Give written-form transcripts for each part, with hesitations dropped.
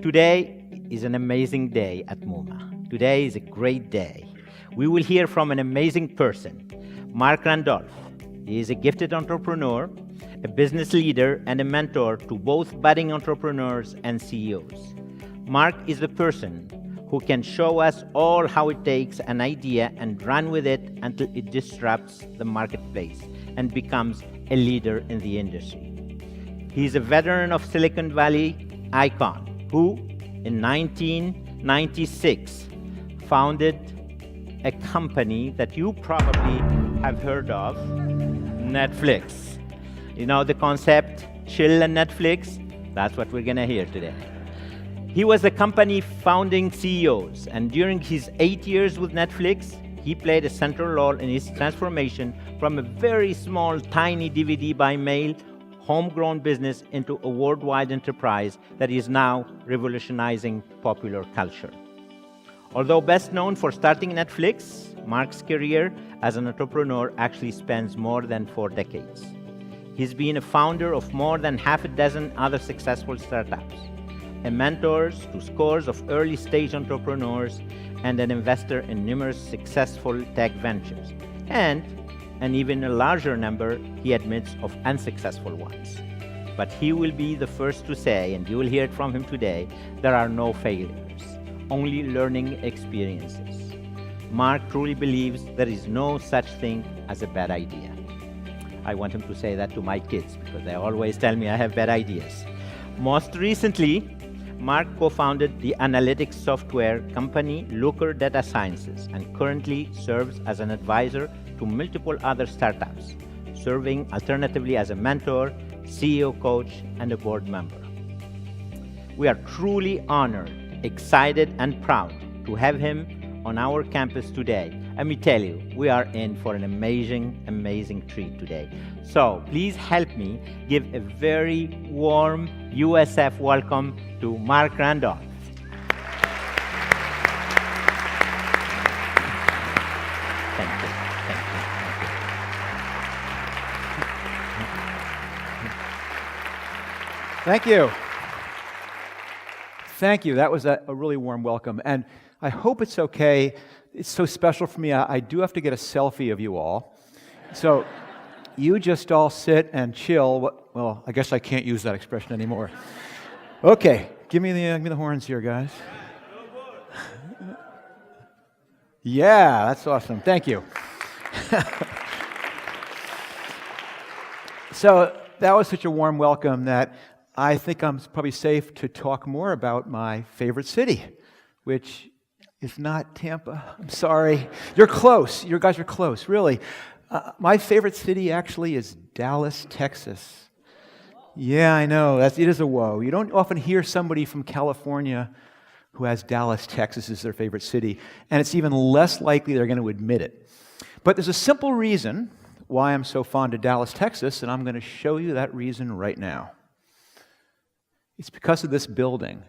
Today is an amazing day at Muma. Today is a great day. We will hear from an amazing person, Marc Randolph. He is a gifted entrepreneur, a business leader, and a mentor to both budding entrepreneurs and CEOs. Marc is the person who can show us all how it takes an idea and run with it until it disrupts the marketplace and becomes a leader in the industry. He is a veteran of Silicon Valley icon who, in 1996, founded a company that you probably have heard of, Netflix. You know the concept, chill and Netflix? That's what we're gonna hear today. He was the company founding CEOs, and during his 8 years with Netflix, he played a central role in his transformation from a very small, tiny DVD by mail homegrown business into a worldwide enterprise that is now revolutionizing popular culture. Although best known for starting Netflix, Marc's career as an entrepreneur actually spans more than 4 decades. He's been a founder of more than half a dozen other successful startups, a mentor to scores of early-stage entrepreneurs, and an investor in numerous successful tech ventures, and an even a larger number, he admits, of unsuccessful ones. But he will be the first to say, and you will hear it from him today, there are no failures, only learning experiences. Marc truly believes there is no such thing as a bad idea. I want him to say that to my kids because they always tell me I have bad ideas. Most recently, Marc co-founded the analytics software company Looker Data Sciences and currently serves as an advisor to multiple other startups, serving alternatively as a mentor, CEO coach, and a board member. We are truly honored, excited, and proud to have him on our campus today. Let me tell you, we are in for an amazing, amazing treat today. So please help me give a very warm USF welcome to Marc Randolph. Thank you. Thank you. Thank you. That was a really warm welcome. And I hope it's okay. It's so special for me. I do have to get a selfie of you all. So you just all sit and chill. Well, I guess I can't use that expression anymore. Okay, give me the horns here, guys. Yeah, that's awesome. Thank you. So that was such a warm welcome that I think I'm probably safe to talk more about my favorite city, which is not Tampa. I'm sorry. You're close. You guys are close, really. My favorite city actually is Dallas, Texas. Yeah, I know. It is a woe. You don't often hear somebody from California who has Dallas, Texas as their favorite city, and it's even less likely they're going to admit it. But there's a simple reason why I'm so fond of Dallas, Texas, and I'm going to show you that reason right now. It's because of this building.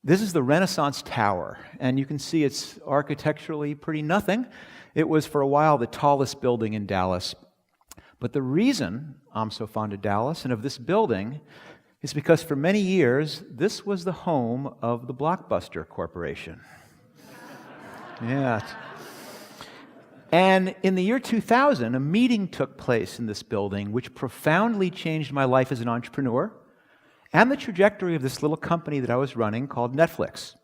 This is the Renaissance Tower, and you can see it's architecturally pretty nothing. It was for a while the tallest building in Dallas. But the reason I'm so fond of Dallas and of this building is because for many years, this was the home of the Blockbuster Corporation. Yeah. And in the year 2000, a meeting took place in this building which profoundly changed my life as an entrepreneur and the trajectory of this little company that I was running called Netflix.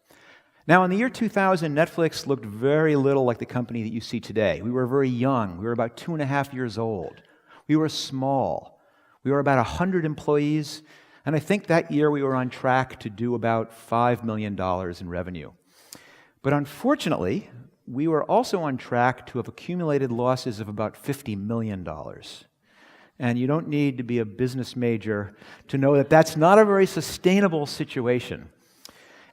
Now, in the year 2000, Netflix looked very little like the company that you see today. We were very young. We were about 2.5 years old. We were small. We were about 100 employees, and I think that year we were on track to do about $5 million in revenue. But unfortunately, we were also on track to have accumulated losses of about $50 million. And you don't need to be a business major to know that that's not a very sustainable situation.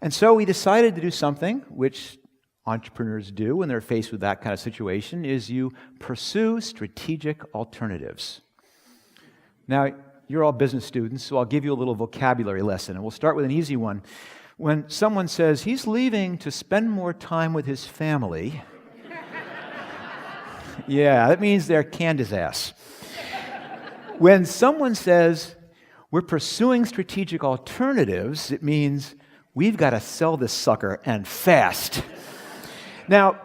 And so we decided to do something which entrepreneurs do when they're faced with that kind of situation, is you pursue strategic alternatives. Now, you're all business students, so I'll give you a little vocabulary lesson, and we'll start with an easy one. When someone says he's leaving to spend more time with his family, yeah, that means they're canned his ass. When someone says, we're pursuing strategic alternatives, it means we've got to sell this sucker and fast. Now,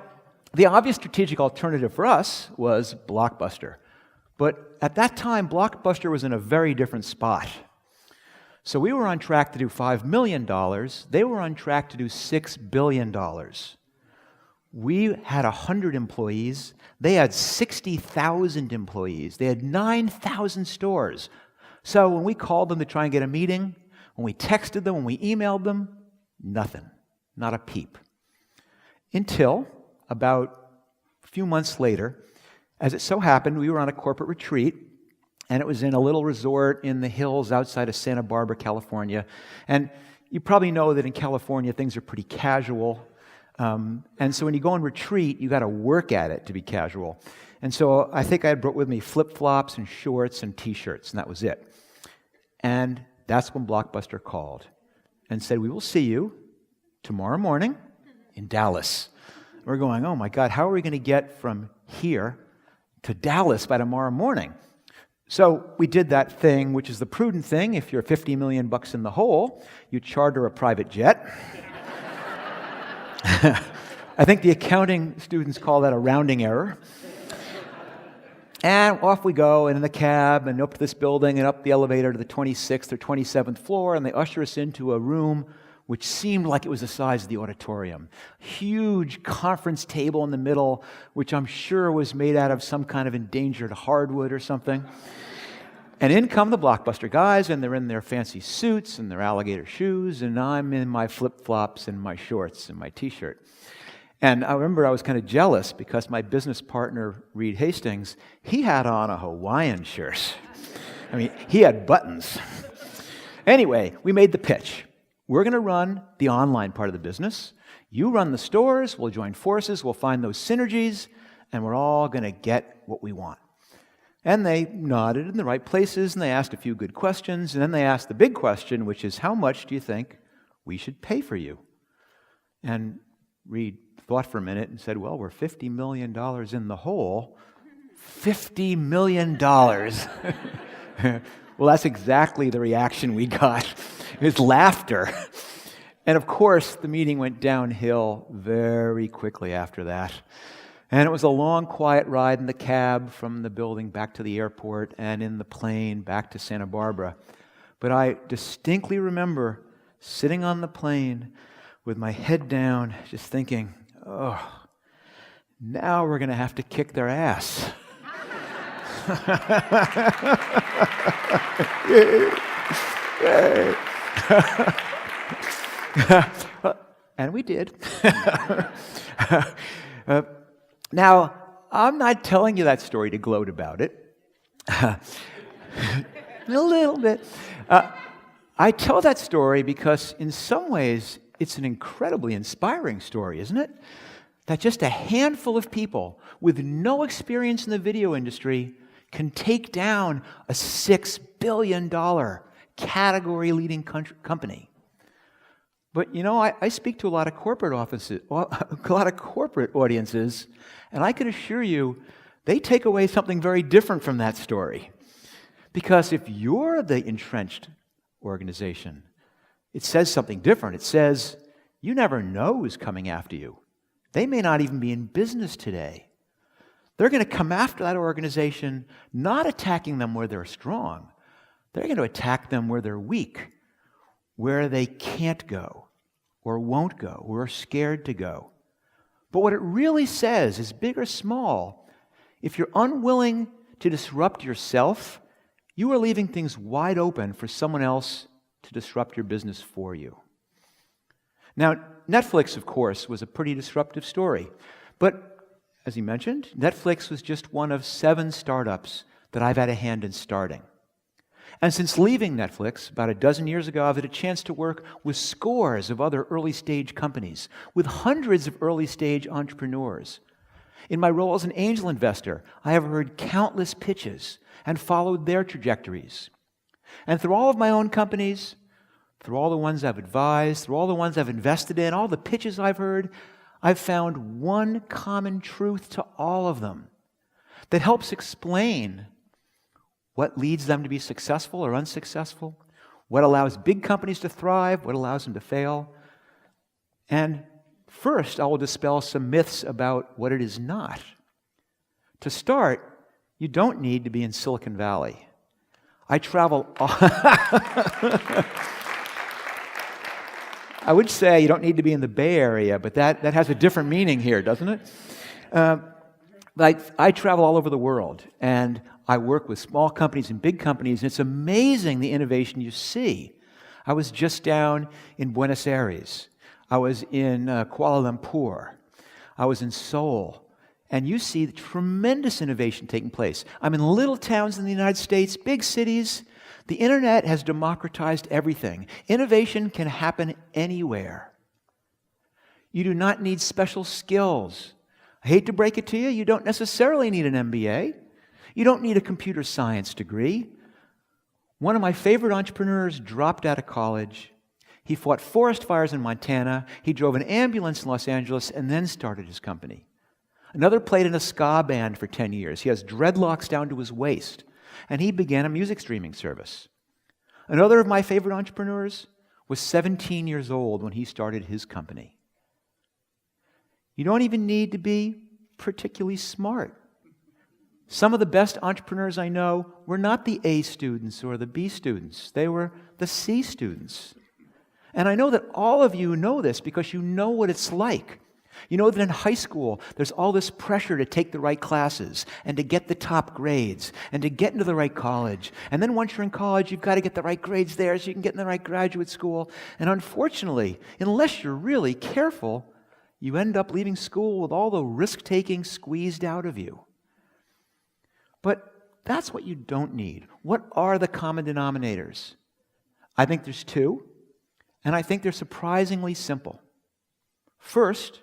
the obvious strategic alternative for us was Blockbuster. But at that time, Blockbuster was in a very different spot. So we were on track to do $5 million. They were on track to do $6 billion. We had 100 employees. They had 60,000 employees. They had 9,000 stores. So when we called them to try and get a meeting, when we texted them, when we emailed them, nothing. Not a peep. Until about a few months later, as it so happened, we were on a corporate retreat, and it was in a little resort in the hills outside of Santa Barbara, California. And you probably know that in California, things are pretty casual. And so when you go on retreat, you got to work at it to be casual. And so I think I had brought with me flip-flops and shorts and T-shirts, and that was it. And that's when Blockbuster called and said, "We will see you tomorrow morning in Dallas." We're going, oh my God, how are we going to get from here to Dallas by tomorrow morning? So we did that thing, which is the prudent thing. If you're $50 million in the hole, you charter a private jet. I think the accounting students call that a rounding error. And off we go, and in the cab, and up to this building, and up the elevator to the 26th or 27th floor, and they usher us into a room which seemed like it was the size of the auditorium. Huge conference table in the middle, which I'm sure was made out of some kind of endangered hardwood or something. And in come the Blockbuster guys, and they're in their fancy suits and their alligator shoes, and I'm in my flip-flops and my shorts and my T-shirt. And I remember I was kind of jealous because my business partner, Reed Hastings, he had on a Hawaiian shirt. I mean, he had buttons. Anyway, we made the pitch. We're going to run the online part of the business. You run the stores. We'll join forces. We'll find those synergies, and we're all going to get what we want. And they nodded in the right places, and they asked a few good questions, and then they asked the big question, which is, how much do you think we should pay for you? And Reed thought for a minute and said, well, we're $50 million in the hole. $50 million. Well, that's exactly the reaction we got. It was laughter. And of course, the meeting went downhill very quickly after that. And it was a long, quiet ride in the cab from the building back to the airport and in the plane back to Santa Barbara. But I distinctly remember sitting on the plane with my head down, just thinking, oh, now we're going to have to kick their ass. And we did. Now, I'm not telling you that story to gloat about it. A little bit. I tell that story because in some ways it's an incredibly inspiring story, isn't it? That just a handful of people with no experience in the video industry can take down a $6 billion category-leading company. But you know, I speak to a lot of corporate audiences, and I can assure you, they take away something very different from that story. Because if you're the entrenched organization, it says something different. It says, you never know who's coming after you. They may not even be in business today. They're going to come after that organization, not attacking them where they're strong. They're going to attack them where they're weak, where they can't go, or won't go, or are scared to go. But what it really says is, big or small, if you're unwilling to disrupt yourself, you are leaving things wide open for someone else to disrupt your business for you. Now, Netflix, of course, was a pretty disruptive story. But, as he mentioned, Netflix was just one of 7 startups that I've had a hand in starting. And since leaving Netflix about a dozen years ago, I've had a chance to work with scores of other early-stage companies, with hundreds of early-stage entrepreneurs. In my role as an angel investor, I have heard countless pitches and followed their trajectories. And through all of my own companies, through all the ones I've advised, through all the ones I've invested in, all the pitches I've heard, I've found one common truth to all of them that helps explain What leads them to be successful or unsuccessful? What allows big companies to thrive? What allows them to fail? And first, I will dispel some myths about what it is not. To start, you don't need to be in Silicon Valley. I travel... I would say you don't need to be in the Bay Area, but that has a different meaning here, doesn't it? I travel all over the world, and I work with small companies and big companies, and it's amazing the innovation you see. I was just down in Buenos Aires. I was in Kuala Lumpur. I was in Seoul. And you see the tremendous innovation taking place. I'm in little towns in the United States, big cities. The internet has democratized everything. Innovation can happen anywhere. You do not need special skills. I hate to break it to you, you don't necessarily need an MBA. You don't need a computer science degree. One of my favorite entrepreneurs dropped out of college. He fought forest fires in Montana. He drove an ambulance in Los Angeles and then started his company. Another played in a ska band for 10 years. He has dreadlocks down to his waist. And he began a music streaming service. Another of my favorite entrepreneurs was 17 years old when he started his company. You don't even need to be particularly smart. Some of the best entrepreneurs I know were not the A students or the B students. They were the C students. And I know that all of you know this because you know what it's like. You know that in high school, there's all this pressure to take the right classes and to get the top grades and to get into the right college. And then once you're in college, you've got to get the right grades there so you can get in the right graduate school. And unfortunately, unless you're really careful, you end up leaving school with all the risk-taking squeezed out of you. But that's what you don't need. What are the common denominators? I think there's two, and I think they're surprisingly simple. First,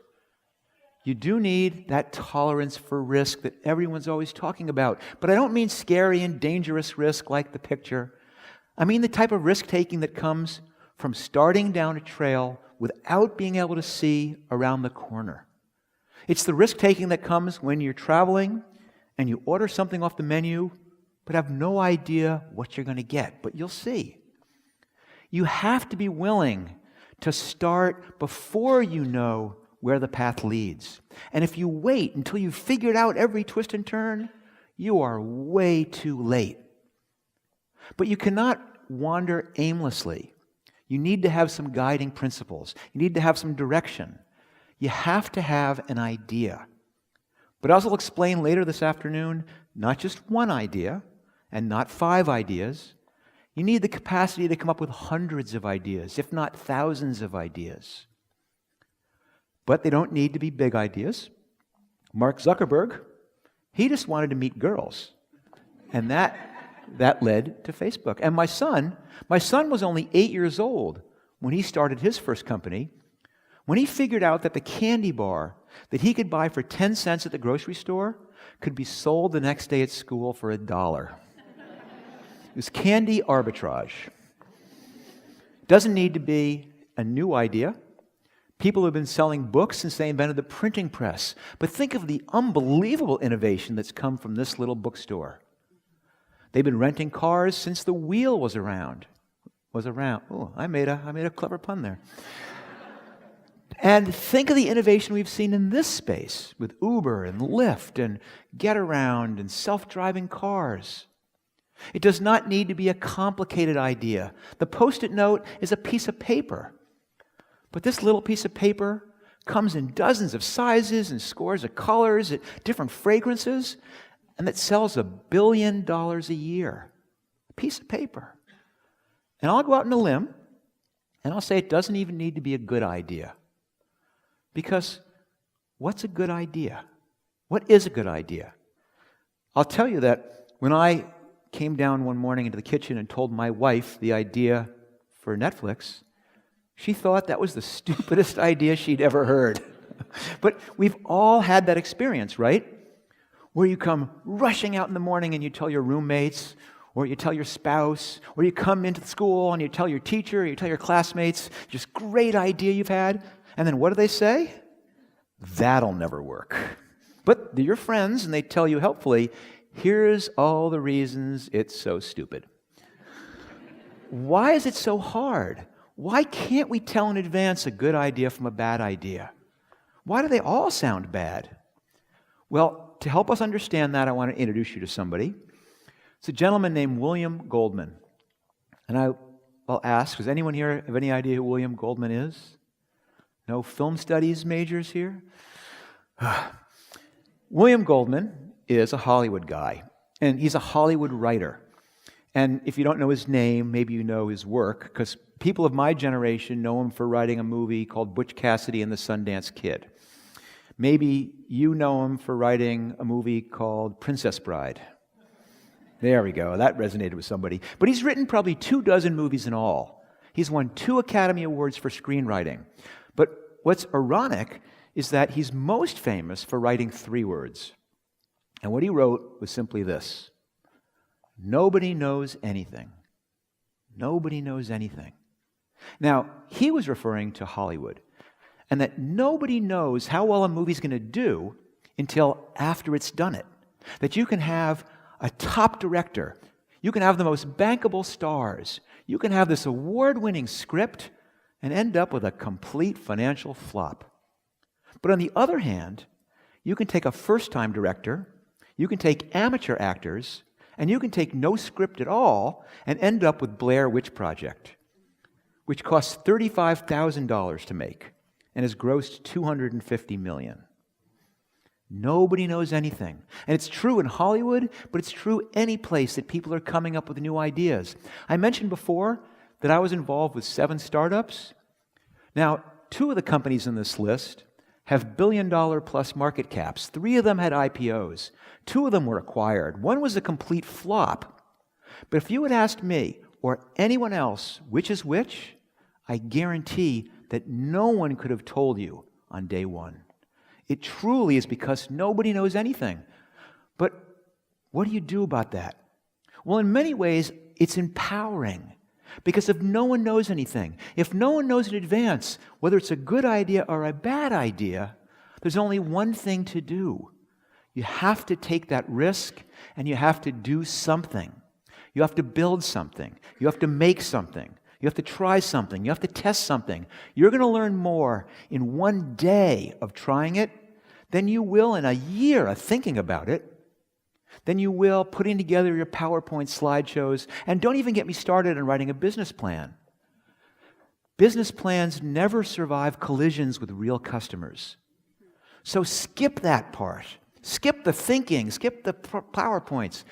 you do need that tolerance for risk that everyone's always talking about. But I don't mean scary and dangerous risk like the picture. I mean the type of risk-taking that comes from starting down a trail without being able to see around the corner. It's the risk-taking that comes when you're traveling and you order something off the menu but have no idea what you're going to get, but you'll see. You have to be willing to start before you know where the path leads. And if you wait until you've figured out every twist and turn, you are way too late. But you cannot wander aimlessly. You need to have some guiding principles. You need to have some direction. You have to have an idea. But as I'll explain later this afternoon, not just one idea and not 5 ideas. You need the capacity to come up with hundreds of ideas, if not thousands of ideas. But they don't need to be big ideas. Mark Zuckerberg, he just wanted to meet girls. And that led to Facebook. And my son was only 8 years old when he started his first company. When he figured out that the candy bar that he could buy for 10 cents at the grocery store could be sold the next day at school for $1. It was candy arbitrage. Doesn't need to be a new idea. People have been selling books since they invented the printing press. But think of the unbelievable innovation that's come from this little bookstore. They've been renting cars since the wheel was around. Oh, I made a clever pun there. And think of the innovation we've seen in this space with Uber and Lyft and Getaround and self-driving cars. It does not need to be a complicated idea. The Post-it note is a piece of paper. But this little piece of paper comes in dozens of sizes and scores of colors, different fragrances, and it sells $1 billion a year. A piece of paper. And I'll go out on a limb, and I'll say it doesn't even need to be a good idea. Because what's a good idea? What is a good idea? I'll tell you that when I came down one morning into the kitchen and told my wife the idea for Netflix, she thought that was the stupidest idea she'd ever heard. But we've all had that experience, right? Where you come rushing out in the morning and you tell your roommates, or you tell your spouse, or you come into school and you tell your teacher, or you tell your classmates, just great idea you've had. And then what do they say? That'll never work. But they're your friends and they tell you helpfully, Here's all the reasons it's so stupid. Why is it so hard? Why can't we tell in advance a good idea from a bad idea? Why do they all sound bad? Well, to help us understand that, I want to introduce you to somebody. It's a gentleman named William Goldman. And I'll ask, does anyone here have any idea who William Goldman is? No film studies majors here? William Goldman is a Hollywood guy, and he's a Hollywood writer. And if you don't know his name, maybe you know his work, because people of my generation know him for writing a movie called Butch Cassidy and the Sundance Kid. Maybe you know him for writing a movie called Princess Bride. There we go, that resonated with somebody. But he's written probably 24 movies in all. He's won 2 Academy Awards for screenwriting. But what's ironic is that he's most famous for writing 3 words. And what he wrote was simply this: nobody knows anything. Nobody knows anything. Now, he was referring to Hollywood, and that nobody knows how well a movie's going to do until after it's done it. That you can have a top director, you can have the most bankable stars, you can have this award-winning script and end up with a complete financial flop. But on the other hand, you can take a first-time director, you can take amateur actors, and you can take no script at all and end up with Blair Witch Project, which costs $35,000 to make and has grossed $250 million. Nobody knows anything. And it's true in Hollywood, but it's true any place that people are coming up with new ideas. I mentioned before that I was involved with 7 startups. Now, 2 of the companies in this list have billion-dollar-plus market caps. 3 of them had IPOs. 2 of them were acquired. 1 was a complete flop. But if you had asked me or anyone else which is which, I guarantee that no one could have told you on day 1. It truly is because nobody knows anything. But what do you do about that? Well, in many ways, it's empowering. Because if no one knows anything, if no one knows in advance whether it's a good idea or a bad idea, there's only one thing to do. You have to take that risk and you have to do something. You have to build something. You have to make something. You have to try something. You have to test something. You're going to learn more in 1 day of trying it than you will in a year of thinking about it, than you will putting together your PowerPoint slideshows. And don't even get me started on writing a business plan. Business plans never survive collisions with real customers. So skip that part. Skip the thinking. Skip the PowerPoints.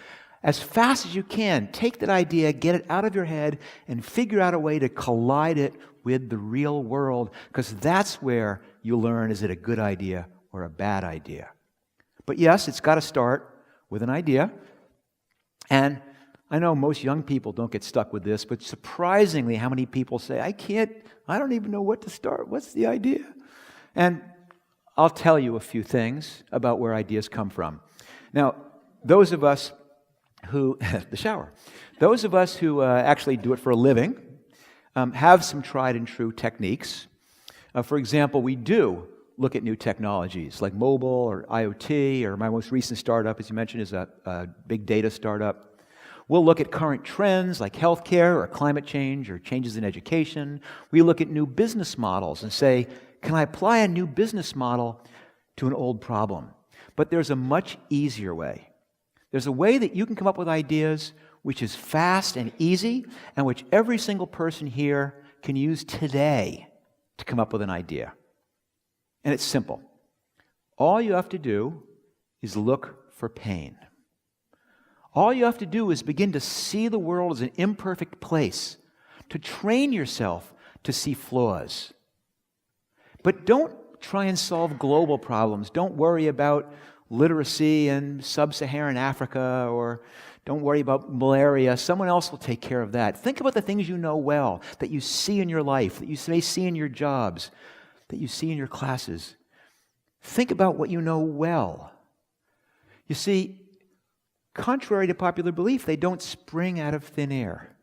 As fast as you can, take that idea, get it out of your head, and figure out a way to collide it with the real world, because that's where you learn, is it a good idea or a bad idea? But yes, it's got to start with an idea. And I know most young people don't get stuck with this, but surprisingly how many people say, I don't even know what to start. What's the idea? And I'll tell you a few things about where ideas come from. Now, those of us who, those of us who actually do it for a living have some tried and true techniques. For example, we do look at new technologies like mobile or IoT, or my most recent startup, as you mentioned, is a big data startup. We'll look at current trends like healthcare or climate change or changes in education. We look at new business models and say, can I apply a new business model to an old problem? But there's a much easier way. There's a way that you can come up with ideas which is fast and easy and which every single person here can use today to come up with an idea. And it's simple. All you have to do is look for pain. All you have to do is begin to see the world as an imperfect place, to train yourself to see flaws. But don't try and solve global problems. Don't worry about literacy in sub-Saharan Africa, or don't worry about malaria. Someone else will take care of that. Think about the things you know well, that you see in your life, that you may see in your jobs, that you see in your classes. Think about what you know well. You see, contrary to popular belief, they don't spring out of thin air.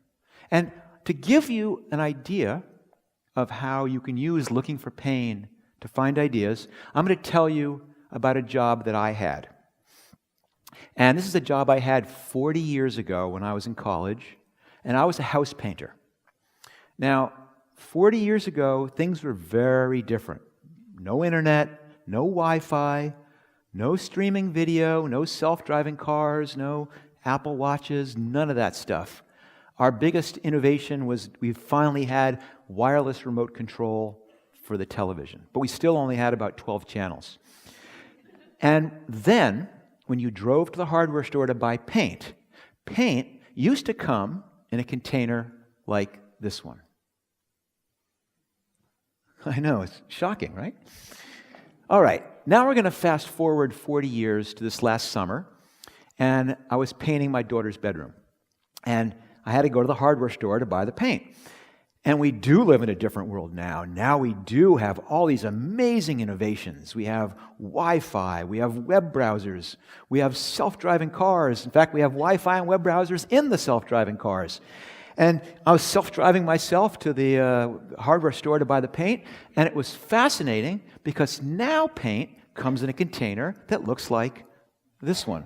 And to give you an idea of how you can use looking for pain to find ideas, I'm going to tell you about a job that I had. And this is a job I had 40 years ago when I was in college, and I was a house painter. Now, 40 years ago, things were very different. No internet, no Wi-Fi, no streaming video, no self-driving cars, no Apple Watches, none of that stuff. Our biggest innovation was we finally had wireless remote control for the television, but we still only had about 12 channels. And then, when you drove to the hardware store to buy paint, paint used to come in a container like this one. I know, it's shocking, right? All right, now we're going to fast forward 40 years to this last summer, and I was painting my daughter's bedroom. And I had to go to the hardware store to buy the paint. And we do live in a different world now. Now we do have all these amazing innovations. We have Wi-Fi, we have web browsers, we have self-driving cars. In fact, we have Wi-Fi and web browsers in the self-driving cars. And I was self-driving myself to the hardware store to buy the paint, and it was fascinating because now paint comes in a container that looks like this one.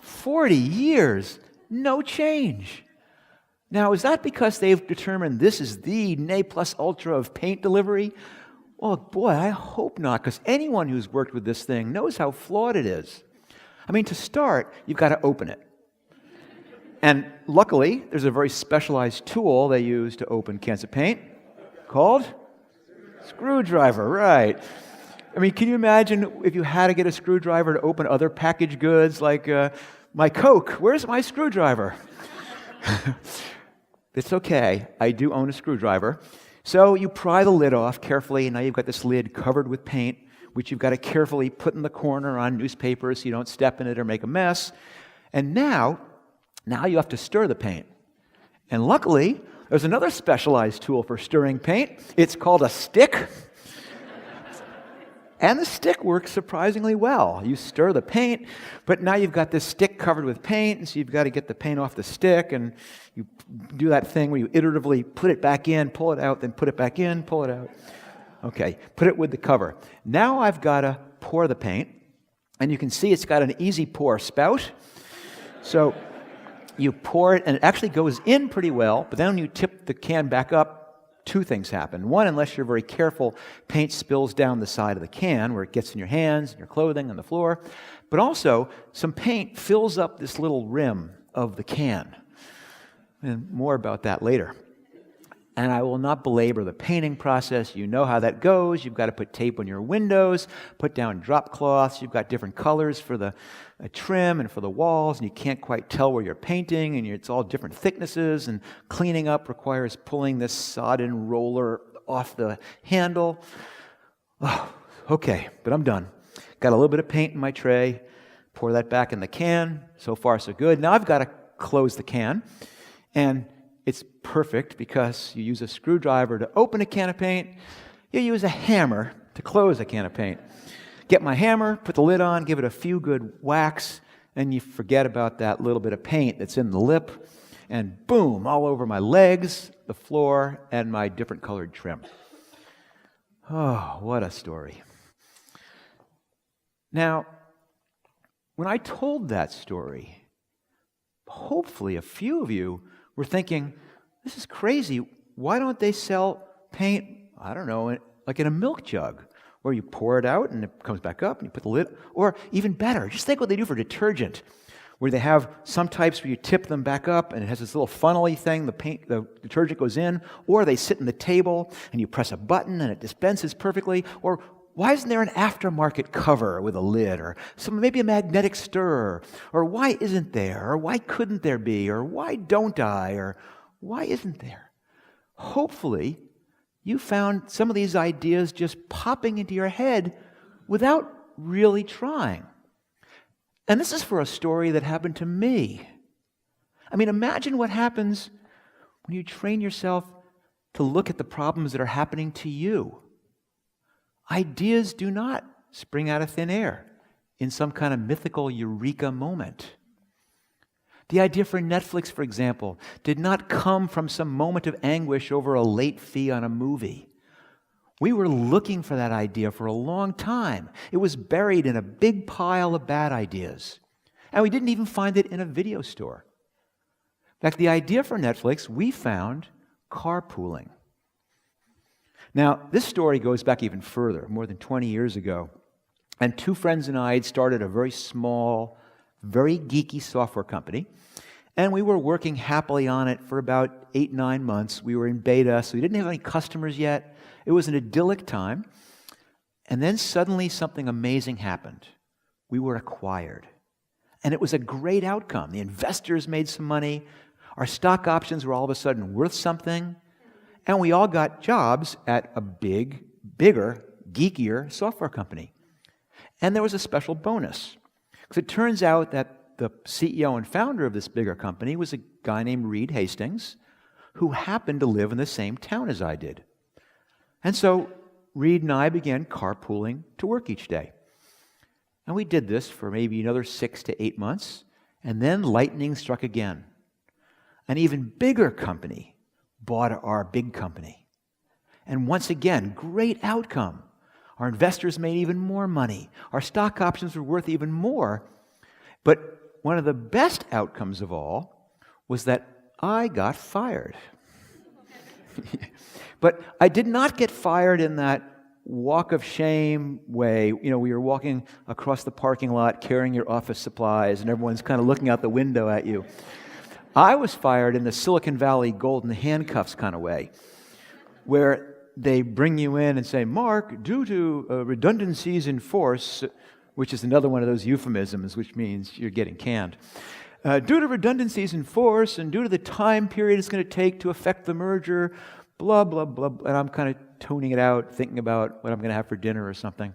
40 years, no change. Now, is that because they've determined this is the ne plus ultra of paint delivery? Well, boy, I hope not, because anyone who's worked with this thing knows how flawed it is. I mean, to start, you've got to open it. And luckily, there's a very specialized tool they use to open cans of paint called screwdriver, right. I mean, can you imagine if you had to get a screwdriver to open other packaged goods like my Coke? Where's my screwdriver? It's okay. I do own a screwdriver. So you pry the lid off carefully, and now you've got this lid covered with paint, which you've got to carefully put in the corner on newspaper so you don't step in it or make a mess. And now you have to stir the paint. And luckily, there's another specialized tool for stirring paint. It's called a stick. And the stick works surprisingly well. You stir the paint, but now you've got this stick covered with paint, and so you've got to get the paint off the stick, and you do that thing where you iteratively put it back in, pull it out, then put it back in, pull it out. Okay, put it with the cover. Now I've got to pour the paint, and you can see it's got an easy pour spout. So you pour it, and it actually goes in pretty well, but then when you tip the can back up, two things happen. One, unless you're very careful, paint spills down the side of the can where it gets in your hands, and your clothing, and the floor. But also, some paint fills up this little rim of the can. And more about that later. And I will not belabor the painting process. You know how that goes. You've got to put tape on your windows, put down drop cloths. You've got different colors for the trim and for the walls, and you can't quite tell where you're painting, and it's all different thicknesses, and cleaning up requires pulling this sodden roller off the handle. Oh, okay, but I'm done. Got a little bit of paint in my tray. Pour that back in the can. So far, so good. Now I've got to close the can, and it's perfect because you use a screwdriver to open a can of paint. You use a hammer to close a can of paint. Get my hammer, put the lid on, give it a few good whacks, and you forget about that little bit of paint that's in the lip, and boom, all over my legs, the floor, and my different colored trim. Oh, what a story. Now, when I told that story, hopefully a few of you were thinking, this is crazy. Why don't they sell paint, I don't know, like in a milk jug, where you pour it out and it comes back up and you put the lid, or even better, just think what they do for detergent, where they have some types where you tip them back up and it has this little funnel-y thing, the detergent goes in, or they sit on the table and you press a button and it dispenses perfectly, or why isn't there an aftermarket cover with a lid, or maybe a magnetic stirrer, or why isn't there, or why couldn't there be, or why don't I, or why isn't there? Hopefully, you found some of these ideas just popping into your head without really trying. And this is for a story that happened to me. I mean, imagine what happens when you train yourself to look at the problems that are happening to you. Ideas do not spring out of thin air in some kind of mythical eureka moment. The idea for Netflix, for example, did not come from some moment of anguish over a late fee on a movie. We were looking for that idea for a long time. It was buried in a big pile of bad ideas. And we didn't even find it in a video store. In fact, the idea for Netflix, we found carpooling. Now, this story goes back even further, more than 20 years ago. And two friends and I had started a very small, very geeky software company. And we were working happily on it for about 8-9 months. We were in beta, so we didn't have any customers yet. It was an idyllic time. And then suddenly something amazing happened. We were acquired. And it was a great outcome. The investors made some money. Our stock options were all of a sudden worth something. And we all got jobs at a bigger, geekier software company. And there was a special bonus. Because it turns out that the CEO and founder of this bigger company was a guy named Reed Hastings, who happened to live in the same town as I did. And so Reed and I began carpooling to work each day. And we did this for maybe another 6 to 8 months, and then lightning struck again. An even bigger company bought our big company. And once again, great outcome. Our investors made even more money. Our stock options were worth even more. But one of the best outcomes of all was that I got fired. But I did not get fired in that walk of shame way. You know, we were walking across the parking lot carrying your office supplies and everyone's kind of looking out the window at you. I was fired in the Silicon Valley golden handcuffs kind of way, where they bring you in and say, Marc, due to redundancies in force, which is another one of those euphemisms, which means you're getting canned. Due to redundancies in force and due to the time period it's going to take to affect the merger, blah, blah, blah, and I'm kind of toning it out, thinking about what I'm going to have for dinner or something.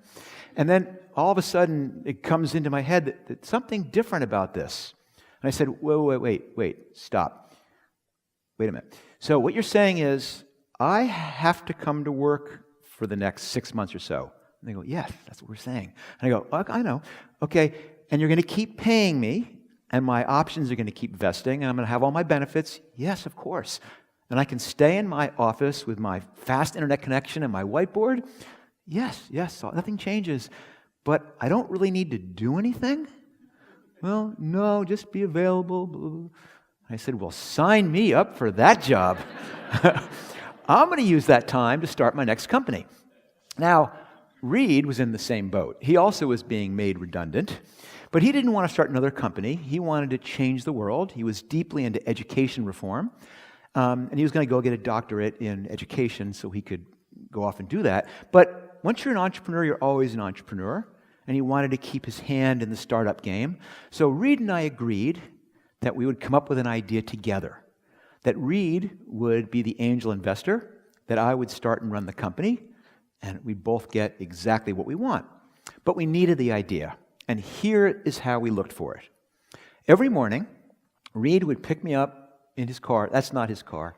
And then all of a sudden it comes into my head that something different about this. And I said, wait, stop. Wait a minute. So what you're saying is, I have to come to work for the next 6 months or so. And they go, yes, that's what we're saying. And I go, I know. Okay, and you're going to keep paying me, and my options are going to keep vesting, and I'm going to have all my benefits. Yes, of course. And I can stay in my office with my fast internet connection and my whiteboard. Yes, nothing changes. But I don't really need to do anything? Well, no, just be available. I said, well, sign me up for that job. I'm going to use that time to start my next company. Now, Reed was in the same boat. He also was being made redundant, but he didn't want to start another company. He wanted to change the world. He was deeply into education reform, and he was going to go get a doctorate in education so he could go off and do that. But once you're an entrepreneur, you're always an entrepreneur, and he wanted to keep his hand in the startup game. So Reed and I agreed that we would come up with an idea together. That Reed would be the angel investor, that I would start and run the company, and we'd both get exactly what we want. But we needed the idea, and here is how we looked for it. Every morning, Reed would pick me up in his car. That's not his car.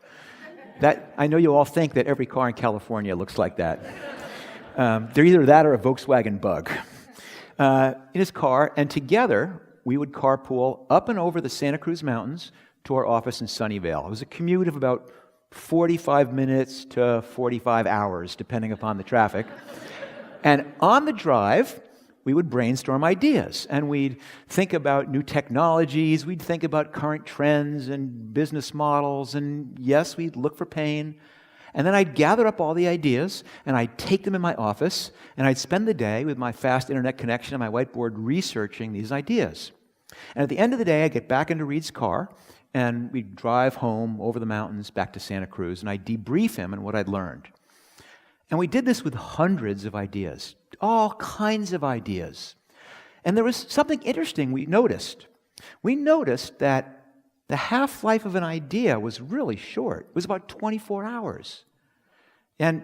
I know you all think that every car in California looks like that. They're either that or a Volkswagen Bug. In his car, and together, we would carpool up and over the Santa Cruz Mountains to our office in Sunnyvale. It was a commute of about 45 minutes to 45 hours, depending upon the traffic. And on the drive, we would brainstorm ideas, and we'd think about new technologies, we'd think about current trends and business models, and yes, we'd look for pain. And then I'd gather up all the ideas, and I'd take them in my office, and I'd spend the day with my fast internet connection and my whiteboard researching these ideas. And at the end of the day, I'd get back into Reed's car, and we'd drive home over the mountains back to Santa Cruz, and I'd debrief him on what I'd learned. And we did this with hundreds of ideas, all kinds of ideas. And there was something interesting we noticed. We noticed that the half-life of an idea was really short. It was about 24 hours. And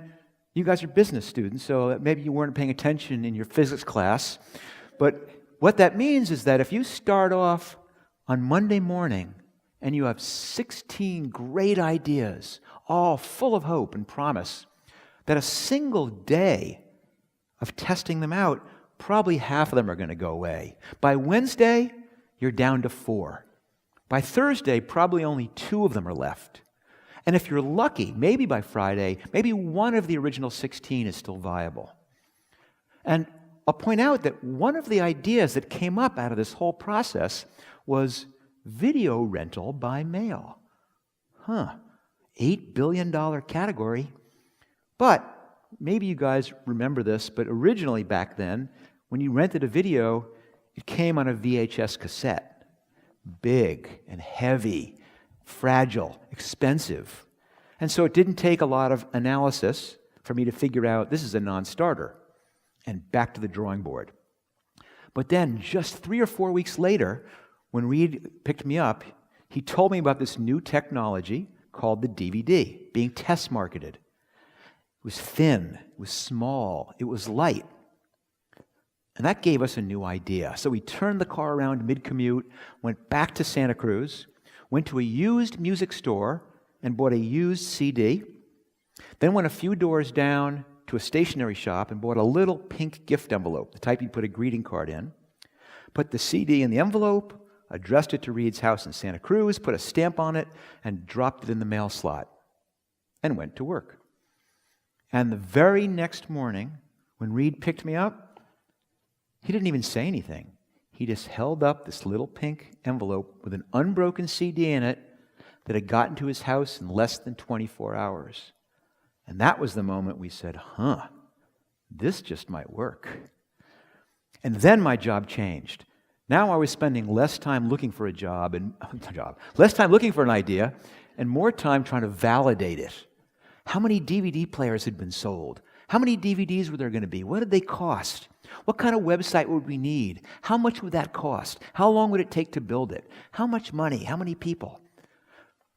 you guys are business students, so maybe you weren't paying attention in your physics class. But what that means is that if you start off on Monday morning and you have 16 great ideas, all full of hope and promise, that a single day of testing them out, probably half of them are going to go away. By Wednesday, you're down to 4. By Thursday, probably only 2 of them are left. And if you're lucky, maybe by Friday, maybe one of the original 16 is still viable. And I'll point out that one of the ideas that came up out of this whole process was video rental by mail. $8 billion category. But maybe you guys remember this, but originally back then, when you rented a video, it came on a VHS cassette. Big and heavy, fragile, expensive. And so it didn't take a lot of analysis for me to figure out this is a non-starter. And back to the drawing board. But then, just 3 or 4 weeks later, when Reed picked me up, he told me about this new technology called the DVD being test marketed. It was thin, it was small, it was light. And that gave us a new idea. So we turned the car around mid-commute, went back to Santa Cruz, went to a used music store and bought a used CD, then went a few doors down to a stationery shop and bought a little pink gift envelope, the type you put a greeting card in, put the CD in the envelope, addressed it to Reed's house in Santa Cruz, put a stamp on it, and dropped it in the mail slot, and went to work. And the very next morning, when Reed picked me up, he didn't even say anything. He just held up this little pink envelope with an unbroken CD in it that had gotten to his house in less than 24 hours. And that was the moment we said, this just might work. And then my job changed. Now I was spending less time looking for less time looking for an idea, and more time trying to validate it. How many DVD players had been sold? How many DVDs were there going to be? What did they cost? What kind of website would we need? How much would that cost? How long would it take to build it? How much money? How many people?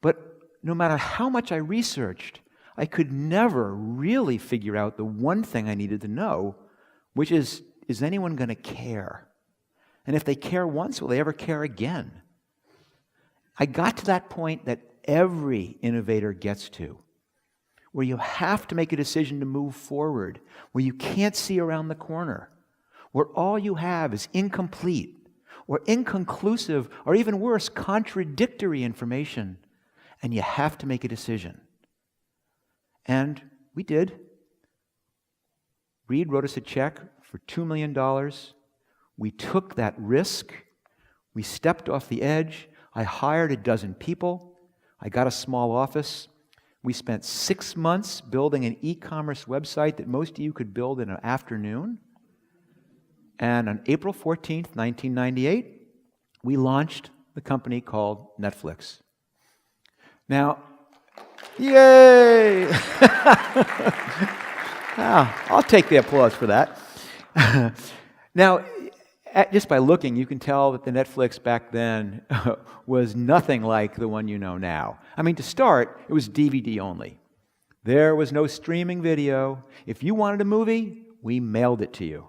But no matter how much I researched, I could never really figure out the one thing I needed to know, which is anyone going to care? And if they care once, will they ever care again? I got to that point that every innovator gets to, where you have to make a decision to move forward, where you can't see around the corner, where all you have is incomplete, or inconclusive, or even worse, contradictory information, and you have to make a decision. And we did. Reed wrote us a check for $2 million. We took that risk. We stepped off the edge. I hired a dozen people. I got a small office. We spent 6 months building an e-commerce website that most of you could build in an afternoon. And on April 14th, 1998, we launched the company called Netflix. Now, yay! I'll take the applause for that. Now, just by looking, you can tell that the Netflix back then was nothing like the one you know now. I mean, to start, it was DVD only. There was no streaming video. If you wanted a movie, we mailed it to you.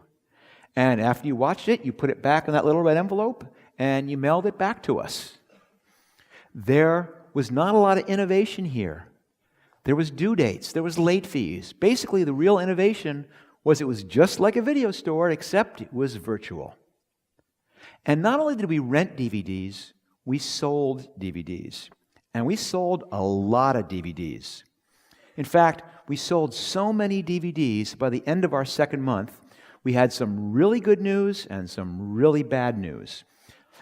And after you watched it, you put it back in that little red envelope, and you mailed it back to us. There was not a lot of innovation here. There was due dates. There was late fees. Basically, the real innovation was it was just like a video store, except it was virtual. And not only did we rent DVDs, we sold DVDs. And we sold a lot of DVDs. In fact, we sold so many DVDs, by the end of our second month, we had some really good news and some really bad news.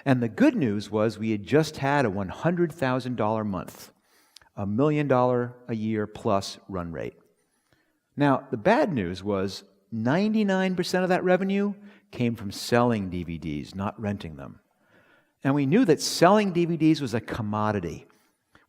And the good news was we had just had a $100,000 month, $1 million a year plus run rate. Now, the bad news was 99% of that revenue came from selling DVDs, not renting them. And we knew that selling DVDs was a commodity.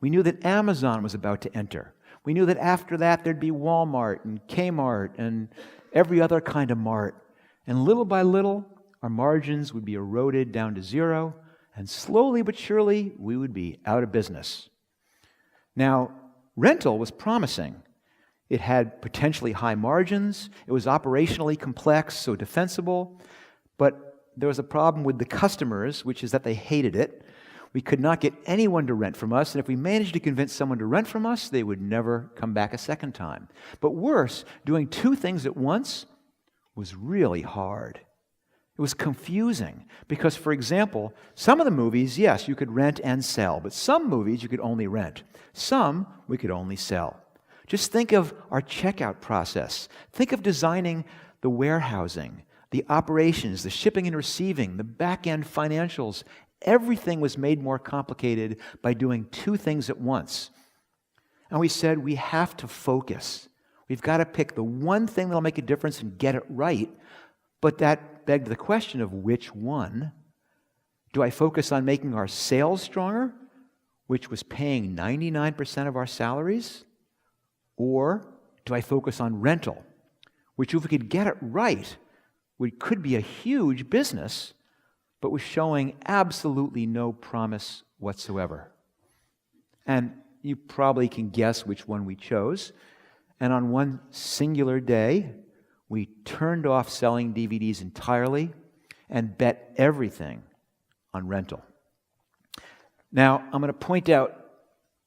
We knew that Amazon was about to enter. We knew that after that there'd be Walmart and Kmart and every other kind of mart. And little by little, our margins would be eroded down to zero, and slowly but surely, we would be out of business. Now, rental was promising. It had potentially high margins. It was operationally complex, so defensible. But there was a problem with the customers, which is that they hated it. We could not get anyone to rent from us, and if we managed to convince someone to rent from us, they would never come back a second time. But worse, doing two things at once was really hard. It was confusing because, for example, some of the movies, yes, you could rent and sell, but some movies you could only rent. Some we could only sell. Just think of our checkout process. Think of designing the warehousing, the operations, the shipping and receiving, the back-end financials. Everything was made more complicated by doing two things at once. And we said we have to focus. We've got to pick the one thing that'll make a difference and get it right. But that begged the question of which one. Do I focus on making our sales stronger, which was paying 99% of our salaries? Or do I focus on rental, which if we could get it right, could be a huge business, but was showing absolutely no promise whatsoever? And you probably can guess which one we chose. And on one singular day, we turned off selling DVDs entirely and bet everything on rental. Now, I'm going to point out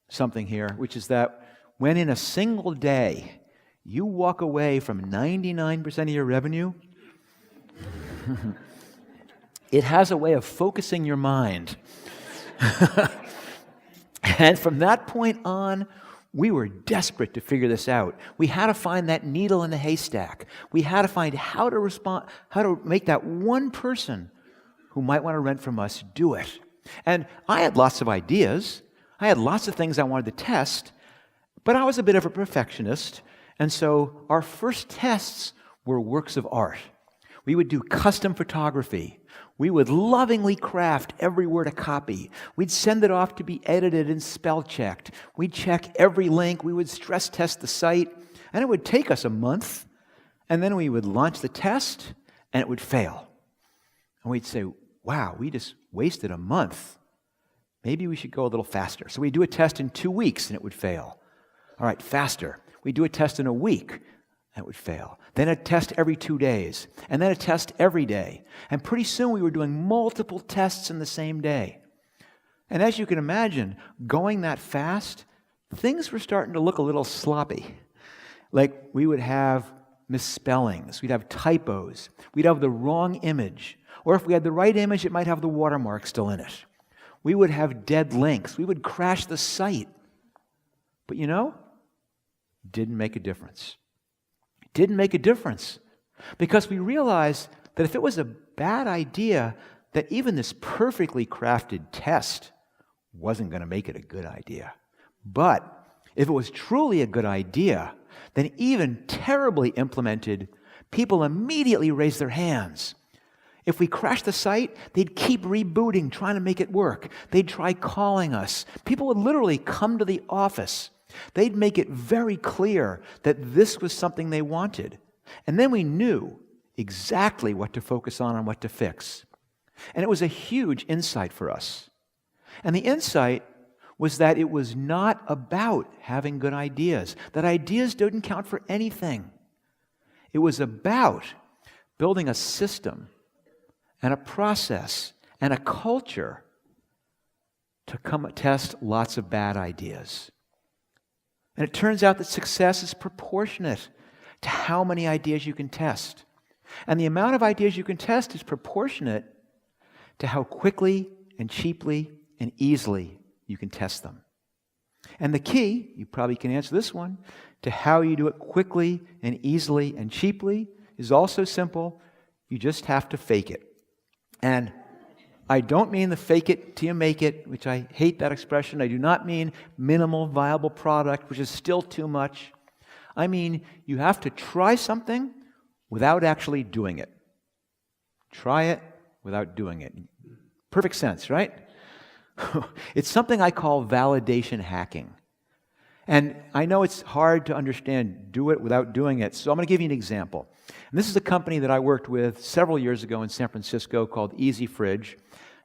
something here, which is that when in a single day you walk away from 99% of your revenue, it has a way of focusing your mind. And from that point on, we were desperate to figure this out. We had to find that needle in the haystack. We had to find how to make that one person who might want to rent from us do it. And I had lots of ideas. I had lots of things I wanted to test, but I was a bit of a perfectionist, and so our first tests were works of art. We would do custom photography. We would lovingly craft every word a copy. We'd send it off to be edited and spell checked. We'd check every link. We would stress test the site, and it would take us a month, and then we would launch the test, and it would fail. And we'd say, wow, we just wasted a month. Maybe we should go a little faster. So we'd do a test in 2 weeks, and it would fail. All right, faster. We'd do a test in a week, and it would fail. Then a test every 2 days, and then a test every day. And pretty soon we were doing multiple tests in the same day. And as you can imagine, going that fast, things were starting to look a little sloppy. Like we would have misspellings, we'd have typos, we'd have the wrong image. Or if we had the right image, it might have the watermark still in it. We would have dead links. We would crash the site. But didn't make a difference. Didn't make a difference because we realized that if it was a bad idea, that even this perfectly crafted test wasn't going to make it a good idea. But if it was truly a good idea, then even terribly implemented, people immediately raised their hands. If we crashed the site, they'd keep rebooting, trying to make it work. They'd try calling us. People would literally come to the office. They'd make it very clear that this was something they wanted. And then we knew exactly what to focus on and what to fix. And it was a huge insight for us. And the insight was that it was not about having good ideas, that ideas didn't count for anything. It was about building a system and a process and a culture to come test lots of bad ideas. And it turns out that success is proportionate to how many ideas you can test. And the amount of ideas you can test is proportionate to how quickly and cheaply and easily you can test them. And the key, you probably can answer this one, to how you do it quickly and easily and cheaply is also simple. You just have to fake it. And I don't mean the fake it till you make it, which I hate that expression. I do not mean minimal viable product, which is still too much. I mean you have to try something without actually doing it. Try it without doing it. Perfect sense, right? It's something I call validation hacking. And I know it's hard to understand, do it without doing it, so I'm going to give you an example. And this is a company that I worked with several years ago in San Francisco called Easy Fridge.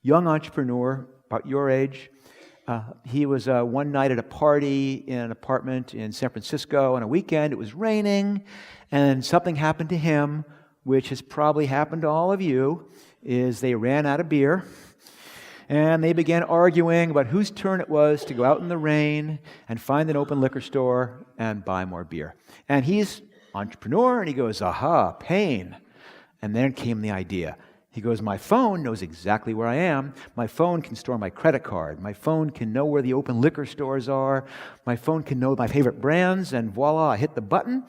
Young entrepreneur, about your age. He was one night at a party in an apartment in San Francisco on a weekend. It was raining, and something happened to him, which has probably happened to all of you, is they ran out of beer. And they began arguing about whose turn it was to go out in the rain and find an open liquor store and buy more beer. And he's an entrepreneur, and he goes, aha, pain. And then came the idea. He goes, my phone knows exactly where I am. My phone can store my credit card. My phone can know where the open liquor stores are. My phone can know my favorite brands, and voila, I hit the button,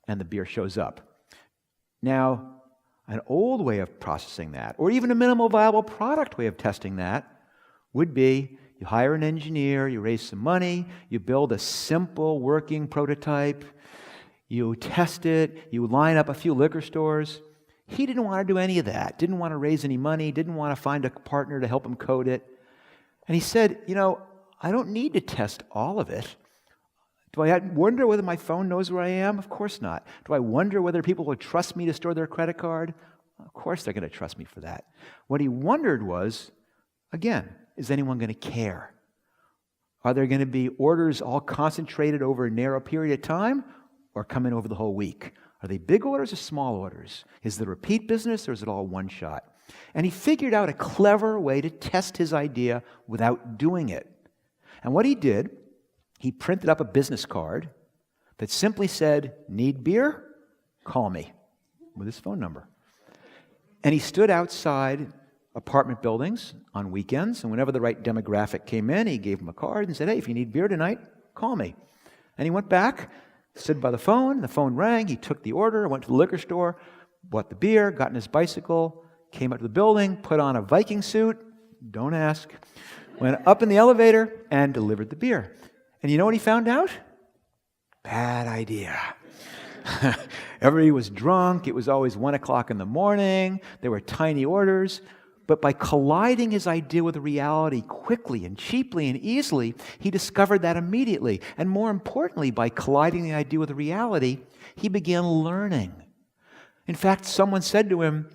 and the beer shows up. Now, an old way of processing that, or even a minimal viable product way of testing that, would be you hire an engineer, you raise some money, you build a simple working prototype, you test it, you line up a few liquor stores. He didn't want to do any of that, didn't want to raise any money, didn't want to find a partner to help him code it. And he said, I don't need to test all of it. Do I wonder whether my phone knows where I am? Of course not. Do I wonder whether people will trust me to store their credit card? Of course they're going to trust me for that. What he wondered was, again, is anyone going to care? Are there going to be orders all concentrated over a narrow period of time or come in over the whole week? Are they big orders or small orders? Is it a repeat business or is it all one shot? And he figured out a clever way to test his idea without doing it. And what he did, he printed up a business card that simply said, need beer? Call me, with his phone number. And he stood outside apartment buildings on weekends, and whenever the right demographic came in, he gave them a card and said, hey, if you need beer tonight, call me. And he went back, stood by the phone rang, he took the order, went to the liquor store, bought the beer, got in his bicycle, came up to the building, put on a Viking suit, don't ask, went up in the elevator and delivered the beer. And you know what he found out? Bad idea. Everybody was drunk, it was always 1 o'clock in the morning, there were tiny orders. But by colliding his idea with reality quickly and cheaply and easily, he discovered that immediately. And more importantly, by colliding the idea with reality, he began learning. In fact, someone said to him,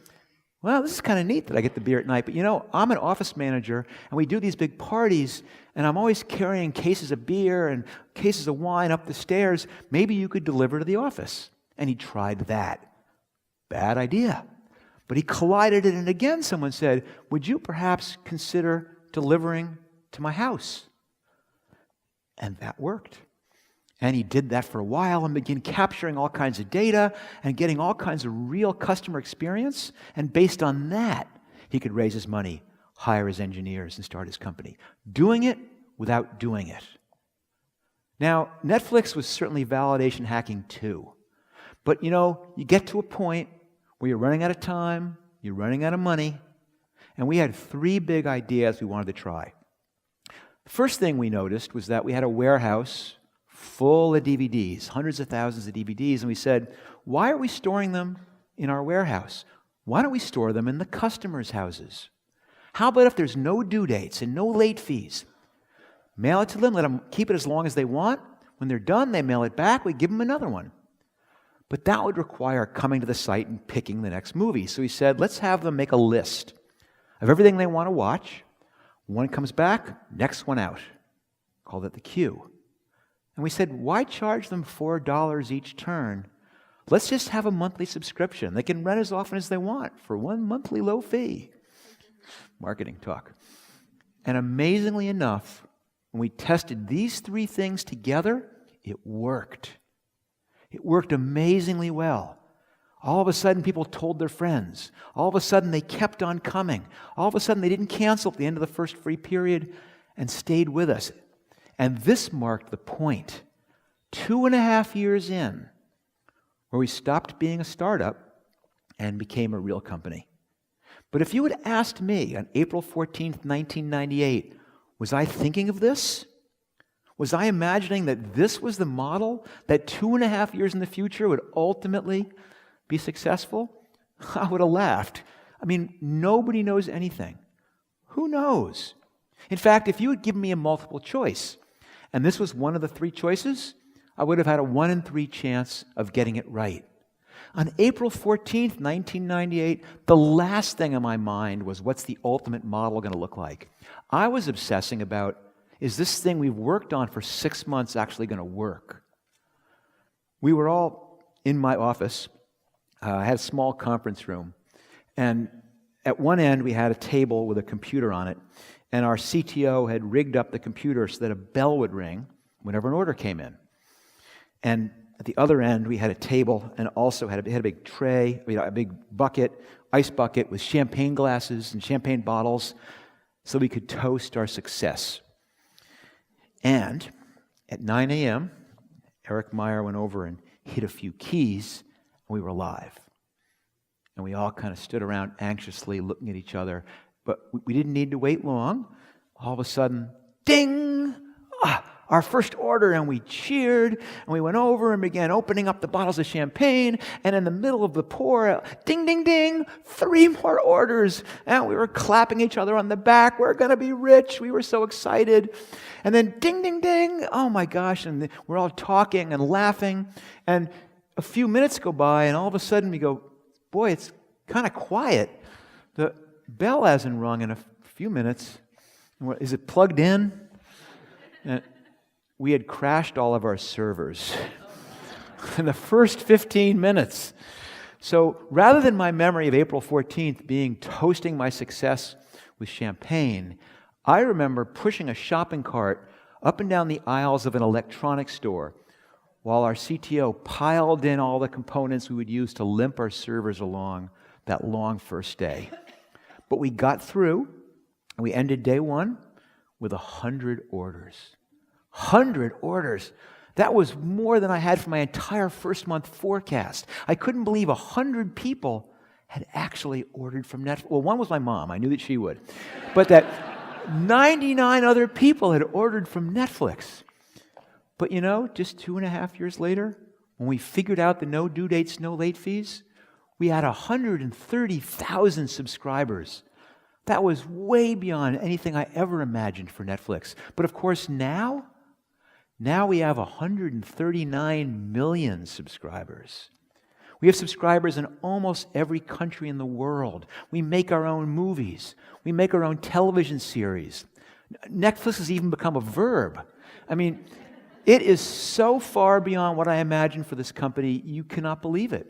well, this is kind of neat that I get the beer at night, but I'm an office manager, and we do these big parties, and I'm always carrying cases of beer and cases of wine up the stairs. Maybe you could deliver to the office. And he tried that. Bad idea. But he collided it, and again someone said, would you perhaps consider delivering to my house? And that worked. And he did that for a while and began capturing all kinds of data and getting all kinds of real customer experience. And based on that, he could raise his money, hire his engineers, and start his company. Doing it without doing it. Now, Netflix was certainly validation hacking too. But you get to a point where you're running out of time, you're running out of money, and we had 3 big ideas we wanted to try. The first thing we noticed was that we had a warehouse full of DVDs, hundreds of thousands of DVDs, and we said, why are we storing them in our warehouse? Why don't we store them in the customers' houses? How about if there's no due dates and no late fees? Mail it to them, let them keep it as long as they want. When they're done, they mail it back, we give them another one. But that would require coming to the site and picking the next movie. So he said, let's have them make a list of everything they want to watch. One comes back, next one out. Called it the queue. And we said, why charge them $4 each turn? Let's just have a monthly subscription. They can rent as often as they want for one monthly low fee. Marketing talk. And amazingly enough, when we tested these 3 things together, it worked. It worked amazingly well. All of a sudden, people told their friends. All of a sudden, they kept on coming. All of a sudden, they didn't cancel at the end of the first free period and stayed with us. And this marked the point, 2.5 years in, where we stopped being a startup and became a real company. But if you had asked me on April 14th, 1998, was I thinking of this? Was I imagining that this was the model that 2.5 years in the future would ultimately be successful? I would have laughed. I mean, nobody knows anything. Who knows? In fact, if you had given me a multiple choice, and this was one of the 3 choices, I would have had a 1 in 3 chance of getting it right. On April 14th, 1998, the last thing on my mind was, what's the ultimate model going to look like? I was obsessing about, is this thing we've worked on for 6 months actually going to work? We were all in my office. I had a small conference room. And at one end, we had a table with a computer on it. And our CTO had rigged up the computer so that a bell would ring whenever an order came in. And at the other end, we had a table and also had a big tray, a big bucket, ice bucket with champagne glasses and champagne bottles so we could toast our success. And at 9 a.m., Eric Meyer went over and hit a few keys, and we were live. And we all kind of stood around anxiously looking at each other. But we didn't need to wait long. All of a sudden, ding! Our first order, and we cheered, and we went over and began opening up the bottles of champagne, and in the middle of the pour, ding, ding, ding, 3 more orders, and we were clapping each other on the back. We're going to be rich. We were so excited. And then ding, ding, ding, oh my gosh, and we're all talking and laughing, and a few minutes go by, and all of a sudden we go, boy, it's kind of quiet. The bell hasn't rung in a few minutes. Is it plugged in? And we had crashed all of our servers in the first 15 minutes. So rather than my memory of April 14th being toasting my success with champagne, I remember pushing a shopping cart up and down the aisles of an electronics store while our CTO piled in all the components we would use to limp our servers along that long first day. But we got through, and we ended day one with 100 orders. 100 orders. That was more than I had for my entire first month forecast. I couldn't believe 100 people had actually ordered from Netflix. Well, one was my mom. I knew that she would. But that 99 other people had ordered from Netflix. But you know, just 2.5 years later, when we figured out the no due dates, no late fees, we had 130,000 subscribers. That was way beyond anything I ever imagined for Netflix. But of course now we have 139 million subscribers. We have subscribers in almost every country in the world. We make our own movies. We make our own television series. Netflix has even become a verb. I mean, it is so far beyond what I imagined for this company, you cannot believe it.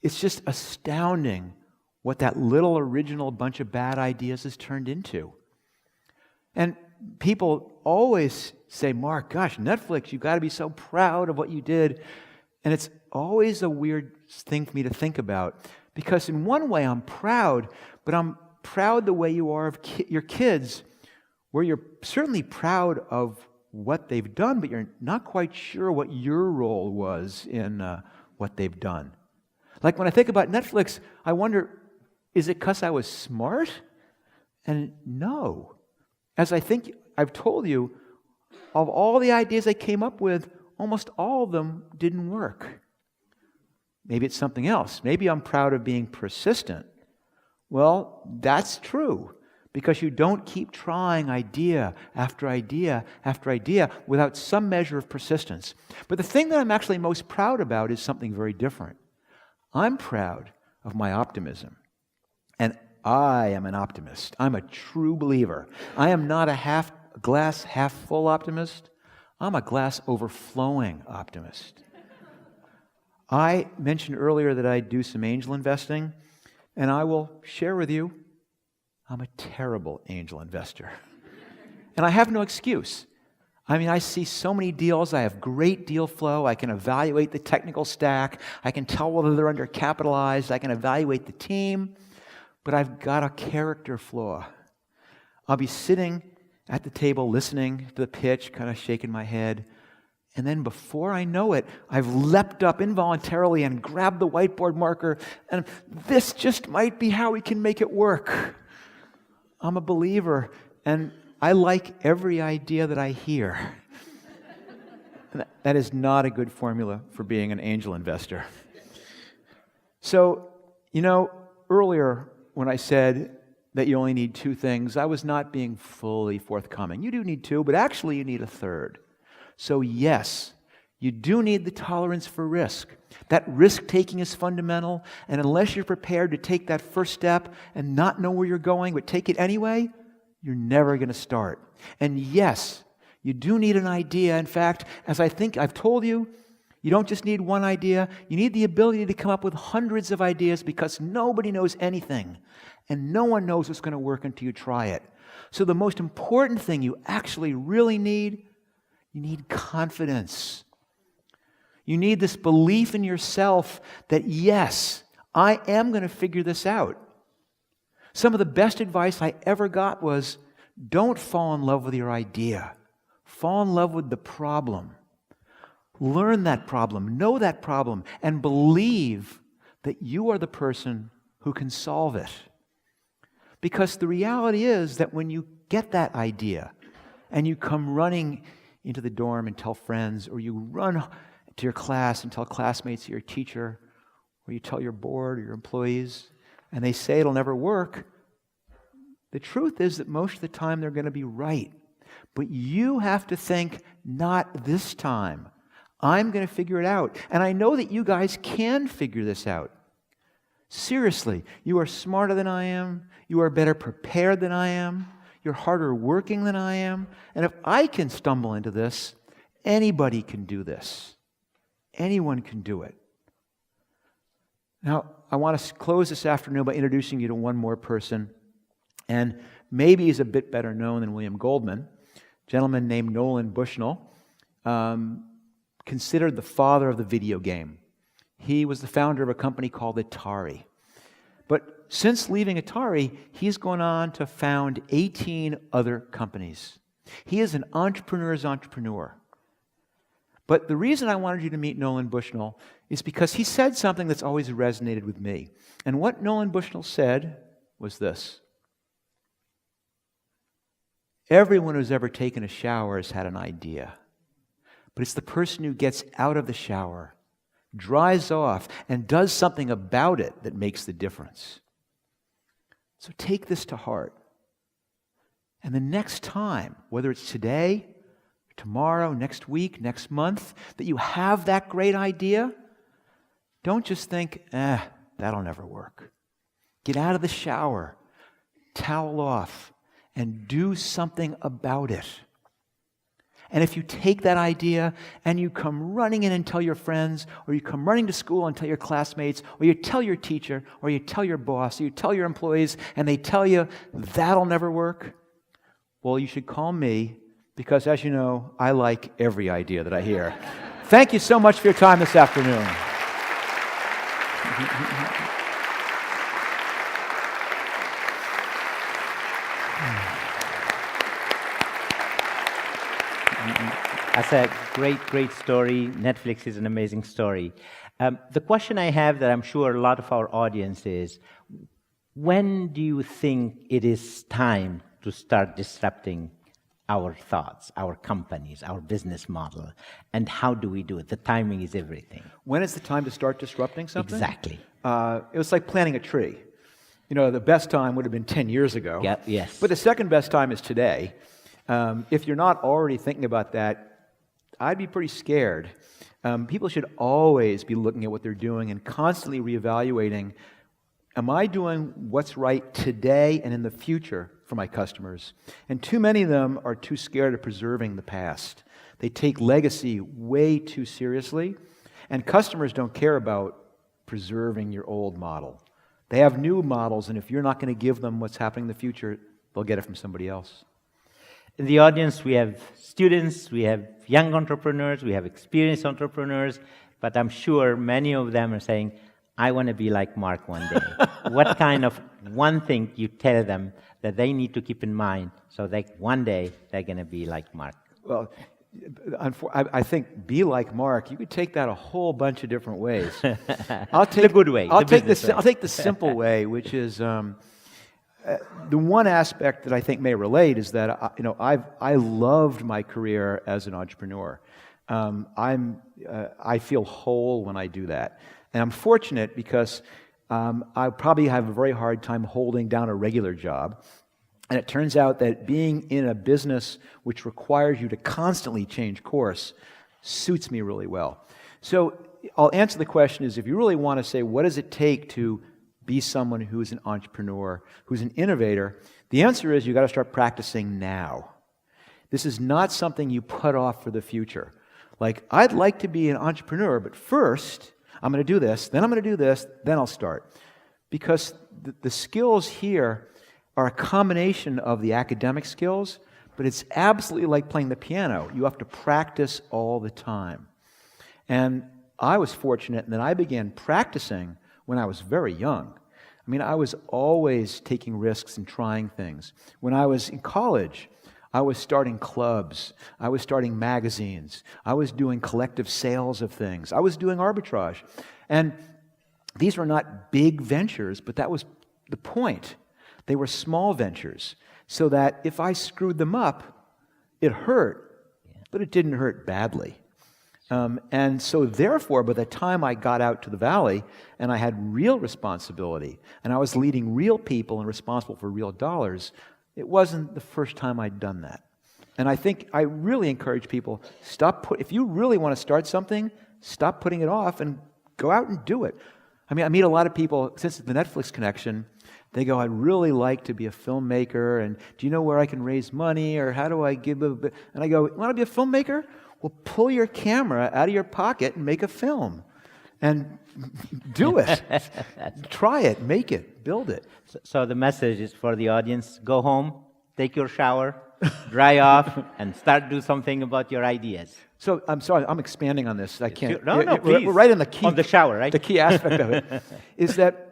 It's just astounding what that little original bunch of bad ideas has turned into. And people always say, Mark, gosh, Netflix, you've got to be so proud of what you did. And it's always a weird thing for me to think about, because in one way I'm proud, but I'm proud the way you are of your kids, where you're certainly proud of what they've done, but you're not quite sure what your role was in what they've done. Like when I think about Netflix, I wonder, is it because I was smart? And no. As I think I've told you, of all the ideas I came up with, almost all of them didn't work. Maybe it's something else. Maybe I'm proud of being persistent. Well, that's true, because you don't keep trying idea after idea after idea without some measure of persistence. But the thing that I'm actually most proud about is something very different. I'm proud of my optimism. And I am an optimist. I'm a true believer. I am not a glass half full optimist. I'm a glass overflowing optimist. I mentioned earlier that I do some angel investing, and I will share with you, I'm a terrible angel investor. And I have no excuse. I mean, I see so many deals. I have great deal flow. I can evaluate the technical stack. I can tell whether they're undercapitalized. I can evaluate the team. But I've got a character flaw. I'll be sitting at the table listening to the pitch, kind of shaking my head. And then before I know it, I've leapt up involuntarily and grabbed the whiteboard marker, and this just might be how we can make it work. I'm a believer, and I like every idea that I hear. That is not a good formula for being an angel investor. So, earlier when I said that you only need 2 things, I was not being fully forthcoming. You do need 2, but actually you need a third. So yes, you do need the tolerance for risk. That risk-taking is fundamental, and unless you're prepared to take that first step and not know where you're going, but take it anyway, you're never going to start. And yes, you do need an idea. In fact, as I think I've told you, you don't just need one idea. You need the ability to come up with hundreds of ideas, because nobody knows anything, and no one knows what's going to work until you try it. So the most important thing you actually really need, you need confidence. You need this belief in yourself that, yes, I am going to figure this out. Some of the best advice I ever got was, don't fall in love with your idea. Fall in love with the problem. Learn that problem, know that problem, and believe that you are the person who can solve it. Because the reality is that when you get that idea and you come running into the dorm and tell friends, or you run to your class and tell classmates or your teacher, or you tell your board or your employees, and they say it'll never work, the truth is that most of the time they're going to be right. But you have to think, not this time. I'm going to figure it out. And I know that you guys can figure this out. Seriously, you are smarter than I am. You are better prepared than I am. You're harder working than I am. And if I can stumble into this, anybody can do this. Anyone can do it. Now, I want to close this afternoon by introducing you to one more person. And maybe he's a bit better known than William Goldman. A gentleman named Nolan Bushnell, considered the father of the video game. He was the founder of a company called Atari. But since leaving Atari, he's gone on to found 18 other companies. He is an entrepreneur's entrepreneur. But the reason I wanted you to meet Nolan Bushnell is because he said something that's always resonated with me. And what Nolan Bushnell said was this: everyone who's ever taken a shower has had an idea. But it's the person who gets out of the shower, dries off, and does something about it that makes the difference. So take this to heart. And the next time, whether it's today, tomorrow, next week, next month, that you have that great idea, don't just think, that'll never work. Get out of the shower, towel off, and do something about it. And if you take that idea and you come running in and tell your friends, or you come running to school and tell your classmates, or you tell your teacher, or you tell your boss, or you tell your employees, and they tell you that'll never work, well, you should call me, because as you know, I like every idea that I hear. Thank you so much for your time this afternoon. That's a great story. Netflix is an amazing story. The question I have that I'm sure a lot of our audience is, when do you think it is time to start disrupting our thoughts, our companies, our business model, and how do we do it? The timing is everything. When is the time to start disrupting something? Exactly. It was like planting a tree. You know, the best time would have been 10 years ago. Yeah, yes. But the second best time is today. If you're not already thinking about that, I'd be pretty scared. People should always be looking at what they're doing and constantly reevaluating, am I doing what's right today and in the future for my customers? And too many of them are too scared of preserving the past. They take legacy way too seriously, and customers don't care about preserving your old model. They have new models, and if you're not going to give them what's happening in the future, they'll get it from somebody else. In the audience, we have students, we have young entrepreneurs, we have experienced entrepreneurs, but I'm sure many of them are saying, I want to be like Marc one day. What kind of one thing you tell them that they need to keep in mind so that one day they're going to be like Marc? Well, I think be like Marc, you could take that a whole bunch of different ways. I'll take the good way. I'll take the simple way, which is the one aspect that I think may relate is that I loved my career as an entrepreneur. I feel whole when I do that, and I'm fortunate because I probably have a very hard time holding down a regular job. And it turns out that being in a business which requires you to constantly change course suits me really well. So I'll answer the question is, if you really want to say, what does it take to be someone who's an entrepreneur, who's an innovator, the answer is you've got to start practicing now. This is not something you put off for the future. Like, I'd like to be an entrepreneur, but first I'm going to do this, then I'm going to do this, then I'll start. Because the skills here are a combination of the academic skills, but it's absolutely like playing the piano. You have to practice all the time. And I was fortunate in that I began practicing when I was very young. I mean, I was always taking risks and trying things. When I was in college, I was starting clubs. I was starting magazines. I was doing collective sales of things. I was doing arbitrage. And these were not big ventures, but that was the point. They were small ventures, so that if I screwed them up, it hurt, but it didn't hurt badly. And so therefore, by the time I got out to the Valley and I had real responsibility, and I was leading real people and responsible for real dollars, it wasn't the first time I'd done that. And I think I really encourage people, if you really want to start something, stop putting it off and go out and do it. I mean, I meet a lot of people, since the Netflix connection, they go, I'd really like to be a filmmaker, and do you know where I can raise money, or how do I give a bit? And I go, you want to be a filmmaker? Well, pull your camera out of your pocket and make a film. And do it. Try it, make it, build it. So the message is for the audience: go home, take your shower, dry off, and start do something about your ideas. So I'm sorry, I'm expanding on this. I can't. No, please. We're right in the key. On the shower, right? The key aspect of it is that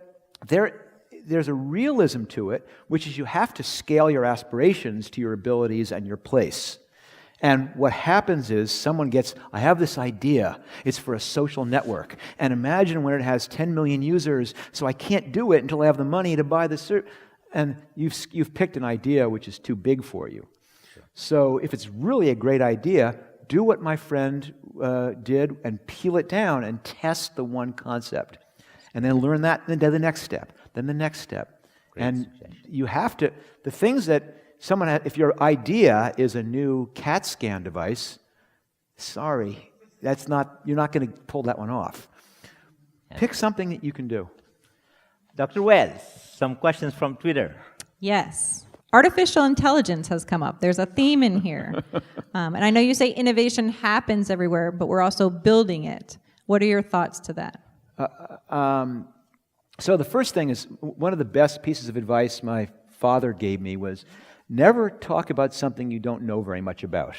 there's a realism to it, which is you have to scale your aspirations to your abilities and your place. And what happens is someone gets, I have this idea, it's for a social network, and imagine when it has 10 million users, so I can't do it until I have the money to buy the service. And you've picked an idea which is too big for you. Sure. So if it's really a great idea, do what my friend did and peel it down and test the one concept. And then learn that, then do the next step, then the next step. Great and suggestion. You have to, the things that someone had, if your idea is a new CAT scan device, sorry, you're not going to pull that one off. Yeah. Pick something that you can do. Dr. Wells, some questions from Twitter. Yes. Artificial intelligence has come up. There's a theme in here. And I know you say innovation happens everywhere, but we're also building it. What are your thoughts to that? So the first thing is, one of the best pieces of advice my father gave me was, never talk about something you don't know very much about.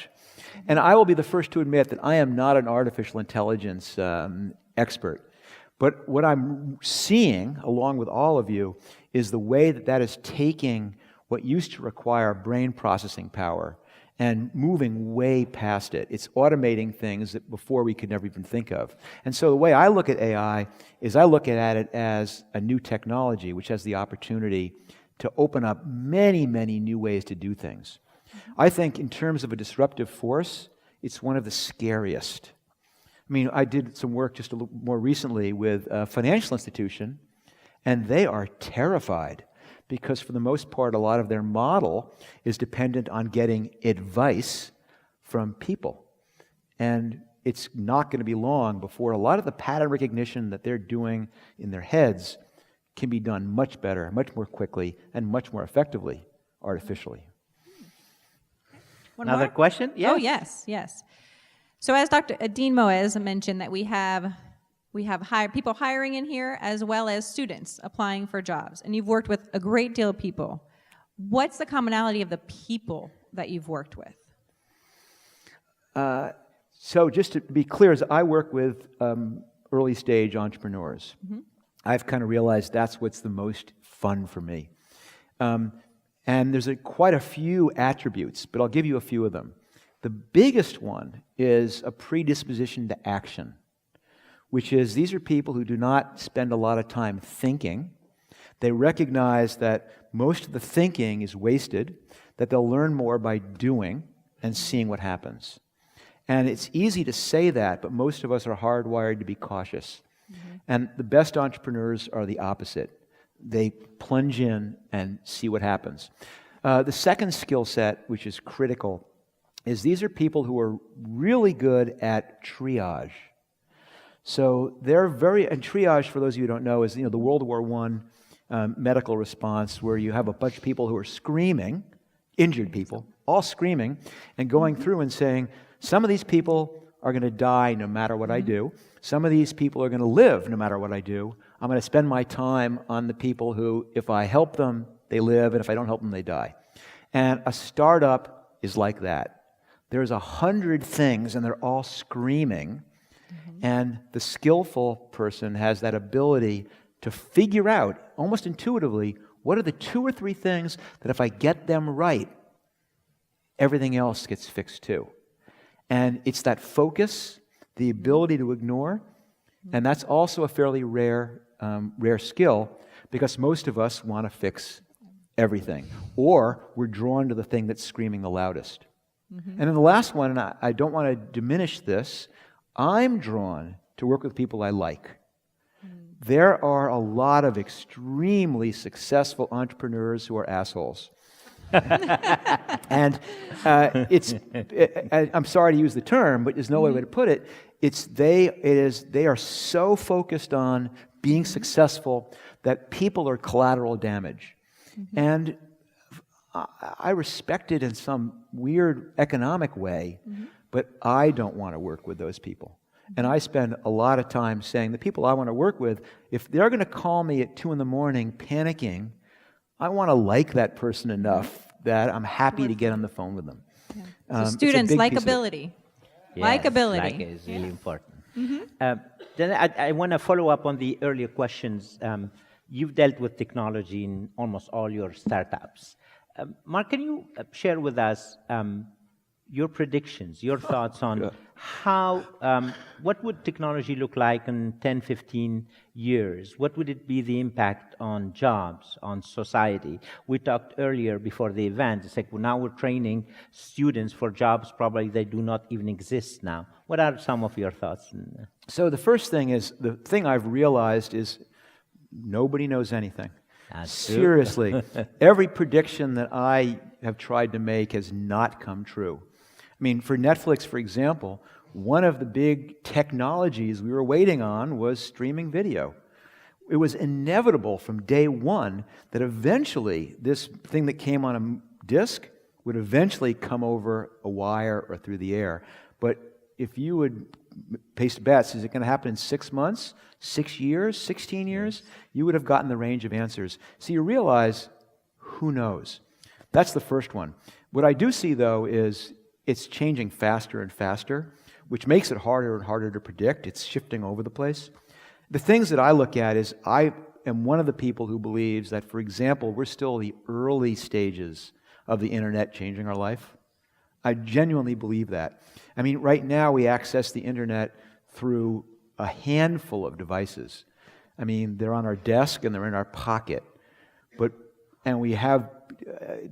And I will be the first to admit that I am not an artificial intelligence expert. But what I'm seeing, along with all of you, is the way that is taking what used to require brain processing power and moving way past it. It's automating things that before we could never even think of. And so the way I look at AI is I look at it as a new technology which has the opportunity to open up many, many new ways to do things. I think in terms of a disruptive force, it's one of the scariest. I mean, I did some work just a little more recently with a financial institution, and they are terrified because for the most part, a lot of their model is dependent on getting advice from people. And it's not going to be long before a lot of the pattern recognition that they're doing in their heads can be done much better, much more quickly, and much more effectively artificially. Another question? Yes. Oh, yes. So as Dr. Dean Moez mentioned, that we have people hiring in here as well as students applying for jobs. And you've worked with a great deal of people. What's the commonality of the people that you've worked with? So just to be clear, as I work with early stage entrepreneurs, mm-hmm. I've kind of realized that's what's the most fun for me. And there's quite a few attributes, but I'll give you a few of them. The biggest one is a predisposition to action, which is these are people who do not spend a lot of time thinking. They recognize that most of the thinking is wasted, that they'll learn more by doing and seeing what happens. And it's easy to say that, but most of us are hardwired to be cautious. Mm-hmm. And the best entrepreneurs are the opposite. They plunge in and see what happens. The second skill set, which is critical, is these are people who are really good at triage. So they're and triage, for those of you who don't know, is the World War I medical response where you have a bunch of people who are screaming, injured people, all screaming, and going through and saying, some of these people are going to die no matter what I do. Some of these people are going to live no matter what I do. I'm going to spend my time on the people who, if I help them, they live, and if I don't help them, they die. And a startup is like that. There's 100 things, and they're all screaming, and the skillful person has that ability to figure out, almost intuitively, what are the 2 or 3 things that if I get them right, everything else gets fixed too. And it's that focus, the ability to ignore, and that's also a fairly rare skill, because most of us want to fix everything, or we're drawn to the thing that's screaming the loudest. And then the last one, and I don't want to diminish this, I'm drawn to work with people I like. There are a lot of extremely successful entrepreneurs who are assholes. And I'm sorry to use the term, but there's no other way to put it. They are so focused on being successful that people are collateral damage. And I respect it in some weird economic way, but I don't want to work with those people. And I spend a lot of time saying the people I want to work with, if they're going to call me at 2 in the morning panicking, I want to like that person enough that I'm happy to get on the phone with them. So students, likability. Yes, Likability. Like is really important. Then I want to follow up on the earlier questions. You've dealt with technology in almost all your startups. Marc, can you share with us your predictions, your thoughts on how, what would technology look like in 10, 15 years? What would it be the impact on jobs, on society? We talked earlier before the event, it's like, well, now we're training students for jobs probably they do not even exist now. What are some of your thoughts? So the first thing is, the thing I've realized is nobody knows anything. That's Seriously. Every prediction that I have tried to make has not come true. I mean, for Netflix, for example, one of the big technologies we were waiting on was streaming video. It was inevitable from day one that eventually this thing that came on a disc would eventually come over a wire or through the air. But if you would place bets, is it going to happen in 6 months, 6 years, 16 years? You would have gotten the range of answers. So you realize, who knows? That's the first one. What I do see, though, is it's changing faster and faster, which makes it harder and harder to predict. It's shifting over the place. The things that I look at is I am one of the people who believes that, for example, we're still in the early stages of the internet changing our life. I genuinely believe that. I mean, right now we access the internet through a handful of devices. I mean, they're on our desk and they're in our pocket. And we have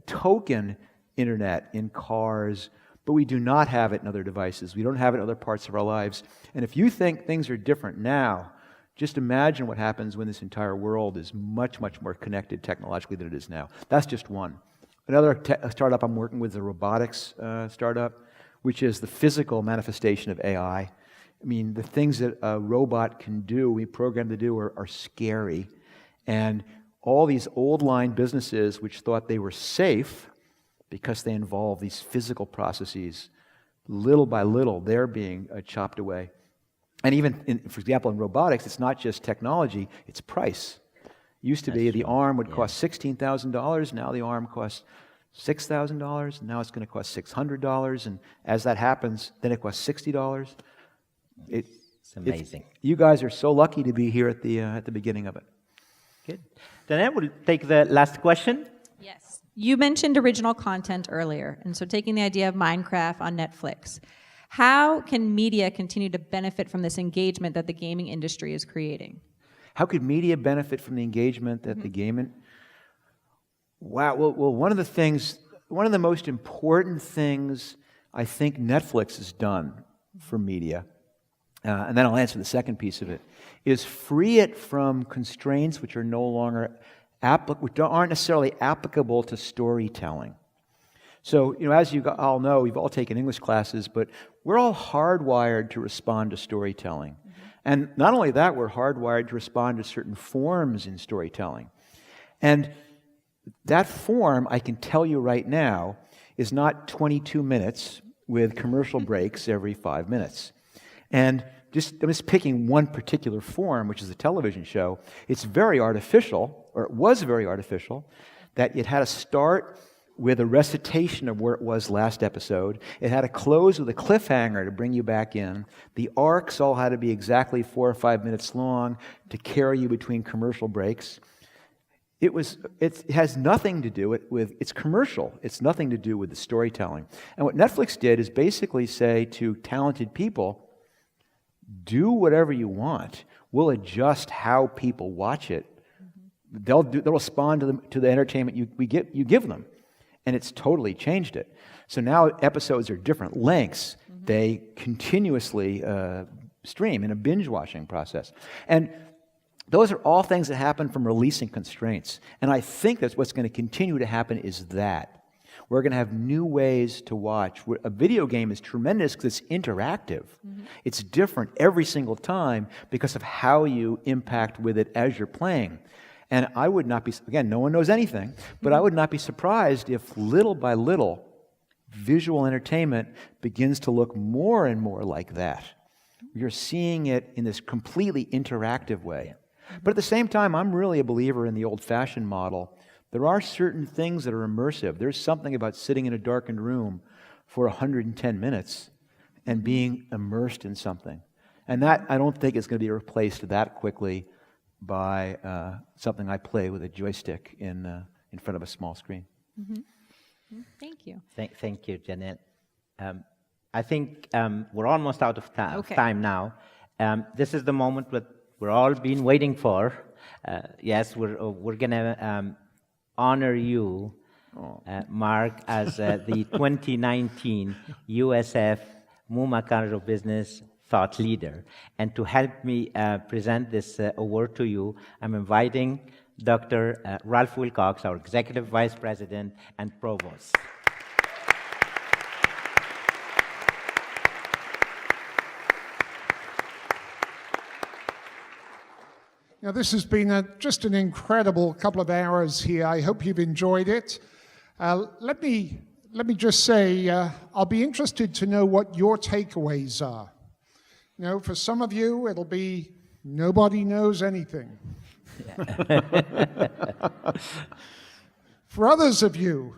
token internet in cars, but we do not have it in other devices. We don't have it in other parts of our lives. And if you think things are different now, just imagine what happens when this entire world is much, much more connected technologically than it is now. That's just one. Another startup I'm working with is a robotics startup, which is the physical manifestation of AI. I mean, the things that a robot can do, we program to do, are scary. And all these old line businesses which thought they were safe because they involve these physical processes, little by little, they're being chopped away. And even, for example, in robotics, it's not just technology, it's price. It used to be the arm would cost $16,000, now the arm costs $6,000, now it's going to cost $600, and as that happens, then it costs $60. It's amazing. You guys are so lucky to be here at the beginning of it. Good. Then I will take the last question. Yes. You mentioned original content earlier, and so taking the idea of Minecraft on Netflix, how can media continue to benefit from this engagement that the gaming industry is creating? How could media benefit from the engagement that the gaming? Wow. Well, one of the most important things I think Netflix has done for media, and then I'll answer the second piece of it, is free it from constraints which are no longer which aren't necessarily applicable to storytelling. So, as you all know, we've all taken English classes, but we're all hardwired to respond to storytelling. And not only that, we're hardwired to respond to certain forms in storytelling. And that form, I can tell you right now, is not 22 minutes with commercial breaks every 5 minutes. And I'm just picking one particular form, which is a television show. It's very artificial, or it was very artificial, that it had a start with a recitation of where it was last episode. It had to close with a cliffhanger to bring you back in. The arcs all had to be exactly 4 or 5 minutes long to carry you between commercial breaks. It has nothing to do with, it's commercial. It's nothing to do with the storytelling. And what Netflix did is basically say to talented people, do whatever you want. We'll adjust how people watch it. They'll respond to the entertainment you give them. And it's totally changed it. So now episodes are different lengths. They continuously stream in a binge-watching process. And those are all things that happen from releasing constraints. And I think that's what's going to continue to happen is that. We're going to have new ways to watch. A video game is tremendous because it's interactive. It's different every single time because of how you impact with it as you're playing. And I would not be, again, no one knows anything, but I would not be surprised if little by little, visual entertainment begins to look more and more like that. You're seeing it in this completely interactive way. But at the same time, I'm really a believer in the old-fashioned model. There are certain things that are immersive. There's something about sitting in a darkened room for 110 minutes and being immersed in something. And that, I don't think is going to be replaced that quickly by something I play with a joystick in front of a small screen. Thank you. Thank you, Janet. I think we're almost out of time now. This is the moment that we're all been waiting for. Yes, we're going to honor you, Marc, as the 2019 USF Muma College of Business Thought Leader. And to help me present this award to you, I'm inviting Dr. Ralph Wilcox, our Executive Vice President and Provost. Now, this has been just an incredible couple of hours here. I hope you've enjoyed it. Let me just say, I'll be interested to know what your takeaways are. You know, for some of you, it'll be nobody knows anything. For others of you,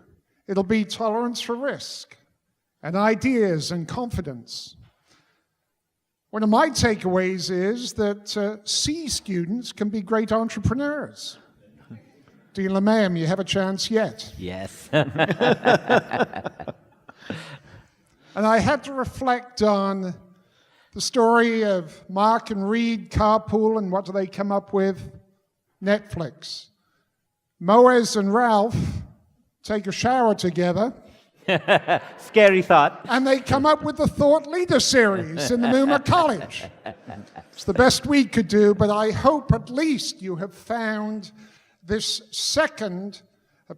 it'll be tolerance for risk and ideas and confidence. One of my takeaways is that C students can be great entrepreneurs. Dean Lamam, you have a chance yet. Yes. And I had to reflect on the story of Marc and Reed carpool and what do they come up with? Netflix. Moez and Ralph take a shower together. Scary thought. And they come up with the Thought Leader series in the Muma College. It's the best we could do, but I hope at least you have found this second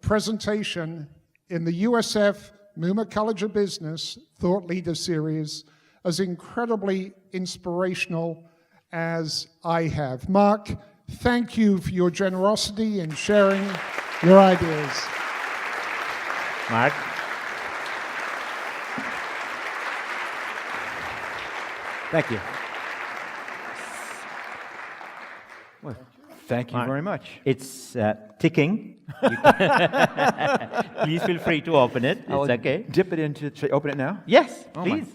presentation in the USF Muma College of Business Thought Leader series as incredibly inspirational as I have. Marc, thank you for your generosity in sharing your ideas. Marc? Thank you. Well, thank you very much. It's ticking. Please feel free to open it. It's okay. Dip it into, should I open it now? Yes, Oh, please.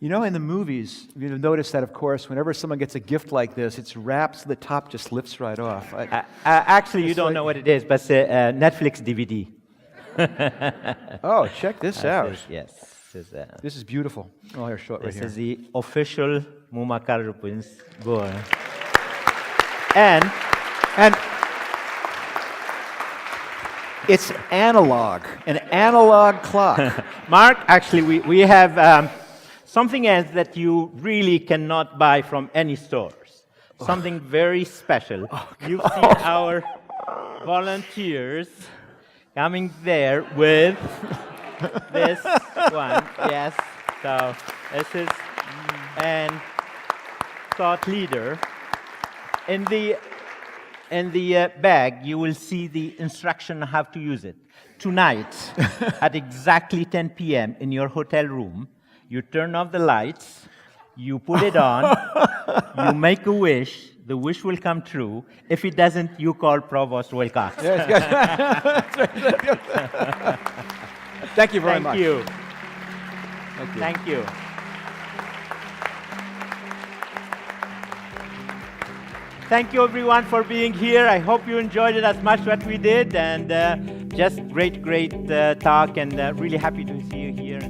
You know, in the movies, you've noticed that, of course, whenever someone gets a gift like this, it's wrapped so the top just lifts right off. Actually, you don't know what it is, but it's a Netflix DVD. Oh, check this out. Yes. This is beautiful. Oh, here, show it right This here. is the official Muma College of Business board. And it's analog, an analog clock. Marc, actually, we have something else that you really cannot buy from any stores. Something very special. You've seen our volunteers coming there with this one. Yes. So this is and Thought Leader. In the bag, you will see the instruction on how to use it. Tonight, at exactly 10 p.m. in your hotel room, you turn off the lights, you put it on, you make a wish, the wish will come true. If it doesn't, you call Provost Wilcox. Thank you very Thank much. you. Thank you. Thank you. Thank you, everyone, for being here. I hope you enjoyed it as much what we did, and just great talk, and really happy to see you here.